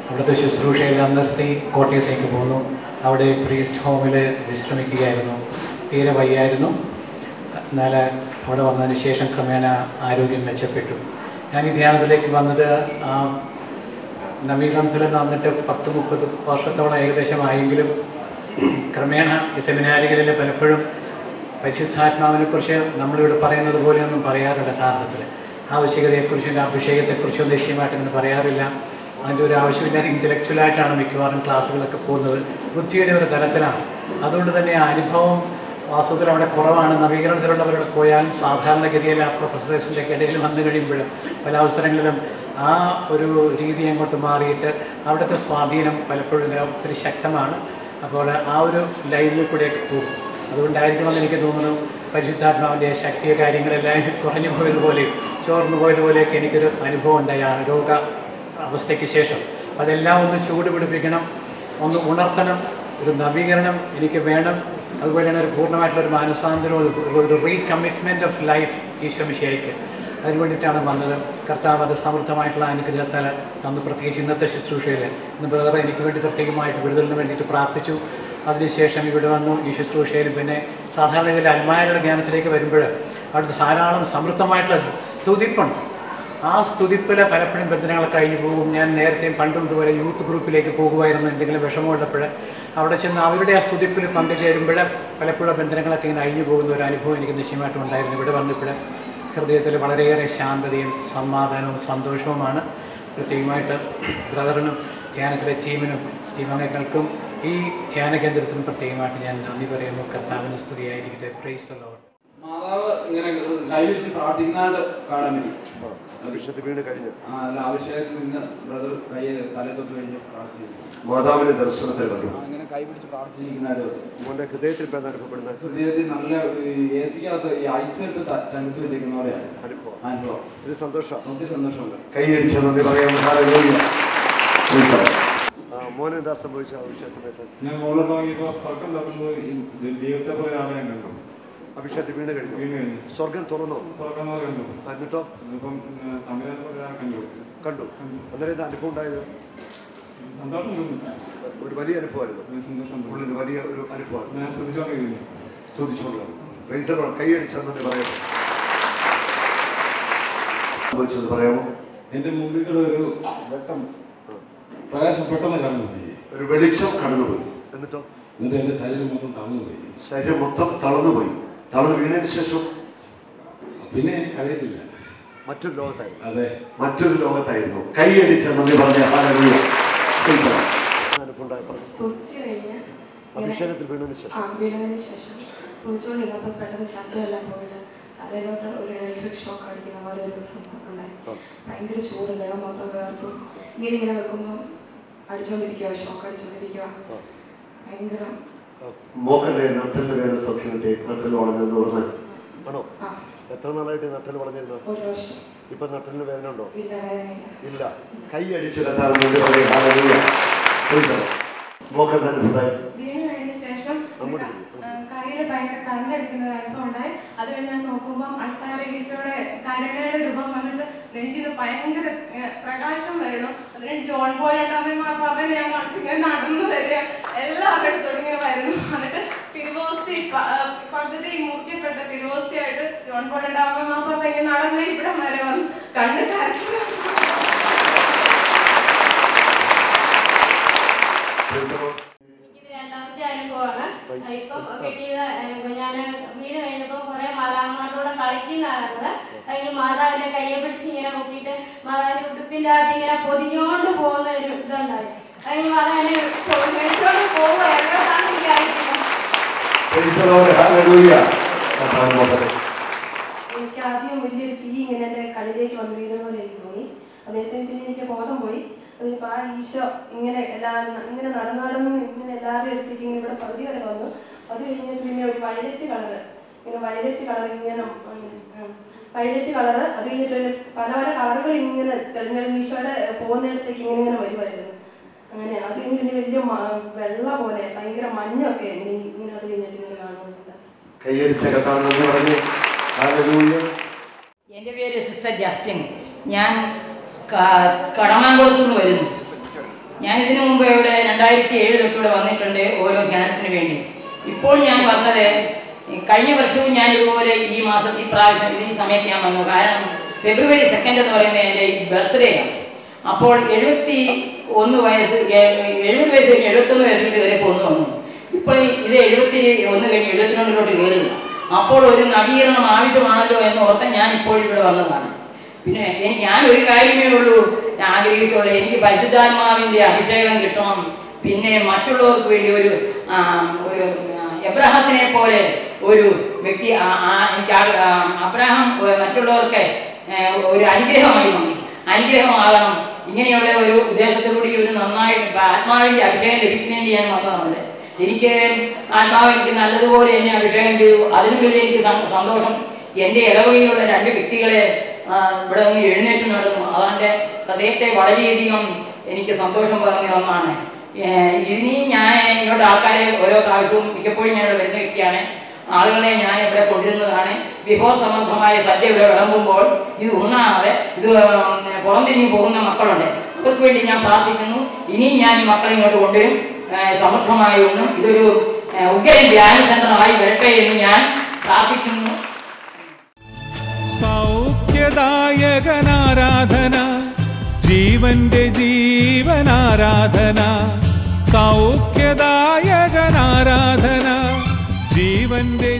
അവിടുത്തെ ശുശ്രൂഷയെല്ലാം നിർത്തി കോട്ടയത്തേക്ക് പോന്നു. അവിടെ പ്രീസ്റ്റ് ഹോമിൽ വിശ്രമിക്കുകയായിരുന്നു. തീരെ വയ്യായിരുന്നു. എന്നാൽ അവിടെ വന്നതിന് ശേഷം ക്രമേണ ആരോഗ്യം മെച്ചപ്പെട്ടു. ഞാൻ ഈ ധ്യാനത്തിലേക്ക് വന്നത് നവീകരണത്തിൽ വന്നിട്ട് 10-30 വർഷത്തോളം ഏകദേശമായെങ്കിലും ക്രമേണ ഈ സെമിനാരികളിൽ പലപ്പോഴും പരിശുദ്ധാത്മാവിനെക്കുറിച്ച് നമ്മളിവിടെ പറയുന്നത് പോലെയൊന്നും പറയാറില്ല. യഥാർത്ഥത്തിൽ ആവശ്യകതയെക്കുറിച്ചും അഭിഷേകത്തെക്കുറിച്ചും ദേശീയമായിട്ടൊന്നും പറയാറില്ല. അതിൻ്റെ ഒരു ആവശ്യമില്ലാതെ ഇൻ്റലക്ച്വലായിട്ടാണ് മിക്കവാറും ക്ലാസ്സുകളൊക്കെ പോകുന്നത്, ബുദ്ധിയുടെ ഒരു തലത്തിലാണ്. അതുകൊണ്ട് തന്നെ അനുഭവം വാസ്തവത്തിൽ അവിടെ കുറവാണ്. നവീകരണത്തിലുള്ളവരോട് പോയാലും സാധാരണഗതിയിൽ ആ പ്രൊഫസേഴ്സിൻ്റെ ഇടയിൽ വന്നു കഴിയുമ്പോൾ പല അവസരങ്ങളിലും ആ ഒരു രീതി അങ്ങോട്ട് മാറിയിട്ട് അവിടുത്തെ സ്വാധീനം പലപ്പോഴും ഒത്തിരി ശക്തമാണ്. അപ്പോൾ ആ ഒരു ലൈനിൽ കൂടെയൊക്കെ പോകും. അതുകൊണ്ടായിരിക്കണമെന്ന് എനിക്ക് തോന്നുന്നു പരിശുദ്ധാത്മാവിൻ്റെ ശക്തിയ കാര്യങ്ങളെല്ലാം കുറഞ്ഞു പോയതുപോലെയും ചോർന്നു പോയതുപോലെയൊക്കെ എനിക്കൊരു അനുഭവം ഉണ്ടായി ആ രോഗ അവസ്ഥയ്ക്ക് ശേഷം. അതെല്ലാം ഒന്ന് ചൂട് പിടിപ്പിക്കണം, ഒന്ന് ഉണർത്തണം, ഒരു നവീകരണം എനിക്ക് വേണം. അതുപോലെ തന്നെ ഒരു പൂർണ്ണമായിട്ടുള്ളൊരു മാനസാന്തരവും ഒരു റീകമ്മിറ്റ്മെൻറ്റ് ഓഫ് ലൈഫ് ഈശോ മിശിഹായ്ക്ക് അതിന് വേണ്ടിയിട്ടാണ് വന്നത്. കർത്താവ് അത് സമൃദ്ധമായിട്ടുള്ള അനുഗ്രഹത്താൽ അന്ന് പ്രത്യേകിച്ച് ഇന്നത്തെ ശുശ്രൂഷയിൽ ഇന്ന് ബ്രദർ എനിക്ക് വേണ്ടി പ്രത്യേകമായിട്ട് വിടുതലിന് വേണ്ടിയിട്ട് പ്രാർത്ഥിച്ചു. അതിനുശേഷം ഇവിടെ വന്നു ഈ ശുശ്രൂഷയിൽ. പിന്നെ സാധാരണ ഇതിൽ അൽമായരുടെ ജ്ഞാനത്തിലേക്ക് വരുമ്പോൾ അവിടുത്തെ ധാരാളം സമൃദ്ധമായിട്ടുള്ള സ്തുതിപ്പുണ്ട്. ആ സ്തുതിപ്പിൽ പലപ്പോഴും ബന്ധനങ്ങൾ കഴിഞ്ഞു പോകും. ഞാൻ നേരത്തെയും പണ്ടും ഇതുപോലെ യൂത്ത് ഗ്രൂപ്പിലേക്ക് പോകുമായിരുന്നു. എന്തെങ്കിലും വിഷമമുള്ളപ്പോൾ അവിടെ ചെന്ന് അവരുടെ ആ സ്തുതിപ്പിൽ പങ്കുചേരുമ്പോൾ പലപ്പോഴും ബന്ധനങ്ങളൊക്കെ ഇങ്ങനെ അഴിഞ്ഞു പോകുന്ന ഒരു അനുഭവം എനിക്ക് നിശ്ചയമായിട്ടും ഉണ്ടായിരുന്നു. ഇവിടെ വന്നപ്പോൾ ഹൃദയത്തിൽ വളരെയേറെ ശാന്തതയും സമാധാനവും സന്തോഷവുമാണ്. പ്രത്യേകമായിട്ട് ബ്രദറിനും ധ്യാനത്തിലെ ടീമംഗങ്ങൾക്കും ഈ ധ്യാന കേന്ദ്രത്തിനും പ്രത്യേകമായിട്ട് ഞാൻ നന്ദി പറയുന്നു. കർത്താവിന് സ്തുതിയായിരിക്കട്ടെ. Praise the Lord. മാതാവ് ഇങ്ങനെ കൈവരിച്ച് പ്രാർത്ഥിക്കുന്നതായിട്ട് കാണാൻ പറ്റി. ആവശ്യത്തിൽ നിന്ന് ബ്രദർ കൈ തലത്തൊട്ട് കഴിഞ്ഞ് പ്രാർത്ഥിച്ചു. മാതാവിന്റെ ദർശനത്തിൽ കണ്ടു. അങ്ങനെ കൈപിടിച്ച് പ്രാർത്ഥിച്ചിരിക്കുന്നതായിട്ട് ഹൃദയത്തിൽ അനുഭവപ്പെടുന്ന ഹൃദയത്തിൽ നല്ല AC-കകത്ത് ഈ ഐസ് ഇട്ട് ചങ്ങത്ത് വെച്ചിരിക്കുന്ന പോലെയാണ് അനുഭവം. ഇത് സന്തോഷം, ഒത്തിരി സന്തോഷമുണ്ട്. കൈയടിച്ച നന്ദി പറയാൻ. മോനെ എന്താ സംഭവിച്ച ആവശ്യ സമയത്ത്? ഞാൻ മോളോട് വാങ്ങിയപ്പോൾ സ്വർഗം തുറന്നു, ദൈവത്തെ പോലെ ആളെ കണ്ടു. അഭിഷേകത്തിൽ വീണ് കഴിഞ്ഞു. സ്വർഗം തുറന്നോ? സ്വർഗം കണ്ടു. എന്നിട്ടോ? ഇപ്പം തമിഴ്നാട് പോലെ കണ്ടു. അന്നേരം എന്താ അനുഭവം ഉണ്ടായത്? സന്തോഷം തോന്നി. ഒരു വലിയ അനുഭവമായിരുന്നു. സന്തോഷം ഉള്ളിൽ വലിയ ഒരു അനുഭവമാണ്. ഞാൻ ശ്രദ്ധിച്ചോണ്ടിരിക്കുന്നു. സ്തുതിച്ചോളാം. കൈയടിച്ചെന്നെ പറയാമോ? സംഭവിച്ചത് പറയാമോ? എന്റെ മുമ്പിൽ ഒരു വെട്ടം പ്രകാശം പെട്ടെന്ന് കടന്നുപോയി. ഒരു വെളിച്ചം കടന്നുപോയി. എന്നിട്ടോ? എന്നിട്ട് എന്റെ ശരീരം മൊത്തം തളർന്നുപോയി. ശരീരം മൊത്തം തളർന്നുപോയി. തളർന്നു വീണതിന് ശേഷം പിന്നെ എനിക്ക് അറിയത്തില്ല, മറ്റൊരു ലോകത്തായിരുന്നു. അതെ, മറ്റൊരു ലോകത്തായിരുന്നു. കൈയടിച്ച നന്ദി പറഞ്ഞ അഭിഷേകത്തിൽ വീണതിന് ശേഷം സൂചിച്ചുകൊണ്ടിരുന്നപ്പോൾ പെട്ടെന്ന് ശബ്ദമെല്ലാം പോയിട്ട് തലയിലോട്ട് ഒരു ഇലക്ട്രിക് ഷോക്ക് അടിക്കുന്ന പോലെ ഒരു സംഭവം ഉണ്ടായി. ഭയങ്കര ചൂട്, ദേഹം മൊത്തം വേർത്തു. ഇങ്ങനെ വെക്കുമ്പോൾ അടിച്ചുകൊണ്ടിരിക്കുക, ഷോക്ക് അടിച്ചുകൊണ്ടിരിക്കുക. ഭയങ്കര മോക്കന്റെ നട്ടല് വേദന സൗഖ്യത്തെ നട്ടല് വളഞ്ഞെന്ന് പറഞ്ഞ ആണോ? എത്ര നാളായിട്ട് നട്ടല് വളഞ്ഞിരുന്നു? 1 വർഷം. ഇപ്പൊ നട്ടലിന് വേദന ഉണ്ടോ? ഇല്ല. കൈ അടിച്ച് മോക്കൻ തന്നെ ഉണ്ടായി. വീണ് കഴിഞ്ഞ ശേഷം കയ്യിൽ ഭയങ്കര കരണ്ടടിക്കുന്ന അനുഭവം ഉണ്ടായി. അത് കഴിഞ്ഞ് ഞാൻ നോക്കുമ്പോൾ അടുത്ത ഈശോയുടെ കരങ്ങളുടെ രൂപം വന്നിട്ട് നെഞ്ചിന് ഭയങ്കര പ്രകാശം വരുന്നു. അതിന് ജോൺ പോയമ്മ ഞാൻ ഇങ്ങനെ നടന്നു തരിക, എല്ലാവരുടെ അടുത്തോടും ഇങ്ങനെ വരുന്നു. എന്നിട്ട് തിരുവോസ്തി പദ്ധതി മുറിക്കപ്പെട്ട തിരുവോസ്തിയായിട്ട് ജോൺ പോയമ്മ ഇങ്ങനെ നടന്ന് ഇവിടം വരെ വന്നു. കണ്ണ് കരച്ചിൽ. രണ്ടാമത്തെ അനുഭവമാണ്. ഇപ്പം കിട്ടിയത് ഞാൻ വീട് കഴിഞ്ഞപ്പോൾ കുറെ മാതാവിനോട് കളിക്കുന്നതാണ്. അതിന് മാതാവിന്റെ കയ്യെ പിടിച്ച് ഇങ്ങനെ നോക്കിയിട്ട് മാതാവിന്റെ ഉടുപ്പിന്റെ അകത്ത് ഇങ്ങനെ പൊതിഞ്ഞോണ്ട് പോകുന്ന ഉണ്ടായി. അതിന് പറഞ്ഞ മേടിച്ചോണ്ട് പോവുക എവിടെയാണെന്ന് എനിക്കറിയില്ല. എനിക്ക് ആദ്യം വലിയൊരു തീ ഇങ്ങനെ എൻ്റെ കണ്ണിലേക്ക് വന്നു വീഴുന്ന പോലെ എനിക്ക് തോന്നി. അദ്ദേഹത്തിന് പിന്നെ എനിക്ക് ബോധം പോയി. അതിപ്പോൾ ആ ഈശോ ഇങ്ങനെ ഇങ്ങനെ നടന്നു ഇങ്ങനെ എല്ലാവരും എടുത്തേക്ക് ഇങ്ങനെ ഇവിടെ പകുതി വരെ വന്നു. അത് കഴിഞ്ഞിട്ട് പിന്നെ ഒരു വയലറ്റ് കളറ് ഇങ്ങനെ വയലറ്റ് കളറ് അത് കഴിഞ്ഞിട്ട് ഒരു പല പല കളറുകൾ ഇങ്ങനെ തെളിഞ്ഞെളിഞ്ഞ ഈശോയുടെ പോകുന്നിടത്തേക്ക് ഇങ്ങനെ വരുമായിരുന്നു. അങ്ങനെ അത് കഴിഞ്ഞ് പിന്നെ വലിയ വെള്ള പോലെ ഭയങ്കര മഞ്ഞൊക്കെ ഇങ്ങനെ അത് കഴിഞ്ഞിട്ട് ഇങ്ങനെ കാണുന്നുണ്ട്. എൻ്റെ പേര് സിസ്റ്റർ ജസ്റ്റിൻ. ഞാൻ കടമാങ്കുളത്തു നിന്ന് വരുന്നു. ഞാൻ ഇതിനു മുമ്പ് ഇവിടെ 2007 തൊട്ട് ഇവിടെ വന്നിട്ടുണ്ട് ഓരോ ധ്യാനത്തിന് വേണ്ടി. ഇപ്പോൾ ഞാൻ വന്നത് കഴിഞ്ഞ വർഷവും ഞാൻ ഇതുപോലെ ഈ പ്രാവശ്യം ഈ സമയത്ത് ഞാൻ വന്നു. കാരണം February 2 എന്ന് പറയുന്നത് എൻ്റെ ബർത്ത്ഡേ ആണ്. അപ്പോൾ 71 വയസ്സ് 70 വയസ്സ് കഴിഞ്ഞ് 71 വയസ്സ് കഴിഞ്ഞ് ഇതുവരെ കൊന്നു വന്നു. ഇപ്പോൾ ഇത് 71 കഴിഞ്ഞ് 72 കയറില്ല. അപ്പോൾ ഒരു നവീകരണം ആവശ്യമാണല്ലോ എന്ന് ഓർത്ത് ഞാൻ ഇപ്പോൾ ഇവിടെ വന്നതാണ്. പിന്നെ ഞാനൊരു കാര്യമേ ഉള്ളൂ ആഗ്രഹിച്ചുള്ളൂ, എനിക്ക് പരിശുദ്ധാത്മാവിൻ്റെ അഭിഷേകം കിട്ടണം. പിന്നെ മറ്റുള്ളവർക്ക് വേണ്ടി ഒരു എബ്രഹാത്തിനെ പോലെ ഒരു വ്യക്തി എനിക്ക് അബ്രഹാം മറ്റുള്ളവർക്ക് ഒരു അനുഗ്രഹമാകണം. ഇങ്ങനെയുള്ള ഒരു ഉദ്ദേശത്തോടുകൂടി ഒരു നന്നായിട്ട് ആത്മാവിൻ്റെ അഭിഷേകം ലഭിക്കുന്നതിന് ഞാൻ വന്നതാണ്. എനിക്ക് ആത്മാവ് എനിക്ക് നല്ലതുപോലെ എന്നെ അഭിഷേകം ചെയ്തു. അതിനും വലിയ എനിക്ക് സന്തോഷം. എൻ്റെ ഇടവകയിലുള്ള 2 വ്യക്തികളെ ഇവിടെ നിന്ന് എഴുന്നേറ്റ് നടന്നു. അതെൻ്റെ ഹൃദയത്തെ വളരെയധികം എനിക്ക് സന്തോഷം പറഞ്ഞ ഒന്നാണ്. ഇനി ഞാൻ ഇങ്ങോട്ട് ആൾക്കാരെ ഓരോ പ്രാവശ്യവും മിക്കപ്പോഴും ഞാൻ ഇവിടെ വരുന്ന വ്യക്തിയാണ്. ആളുകളെ ഞാൻ ഇവിടെ കൊണ്ടിരുന്നതാണ്. വിഭവ സംബന്ധമായ സദ്യ ഇവിടെ വിളമ്പുമ്പോൾ ഇത് ഉണ്ണാതെ ഇത് പുറംതിരിഞ്ഞ് പോകുന്ന മക്കളുണ്ട്. അവർക്ക് വേണ്ടി ഞാൻ പ്രാർത്ഥിക്കുന്നു. ഇനിയും ഞാൻ ഈ മക്കളെ ഇങ്ങോട്ട് കൊണ്ടുവരും. സമൃദ്ധമായി ഒന്നും ഇതൊരു ഉഗ്രൻ ധ്യാന സെന്ററായി വരട്ടെ എന്ന് ഞാൻ പ്രാർത്ഥിക്കുന്നു. സൗഖ്യദായകനാരാധന, ജീവന്റെ ജീവനാരാധന. സൗഖ്യദായകനാരാധന, ജീവന്റെ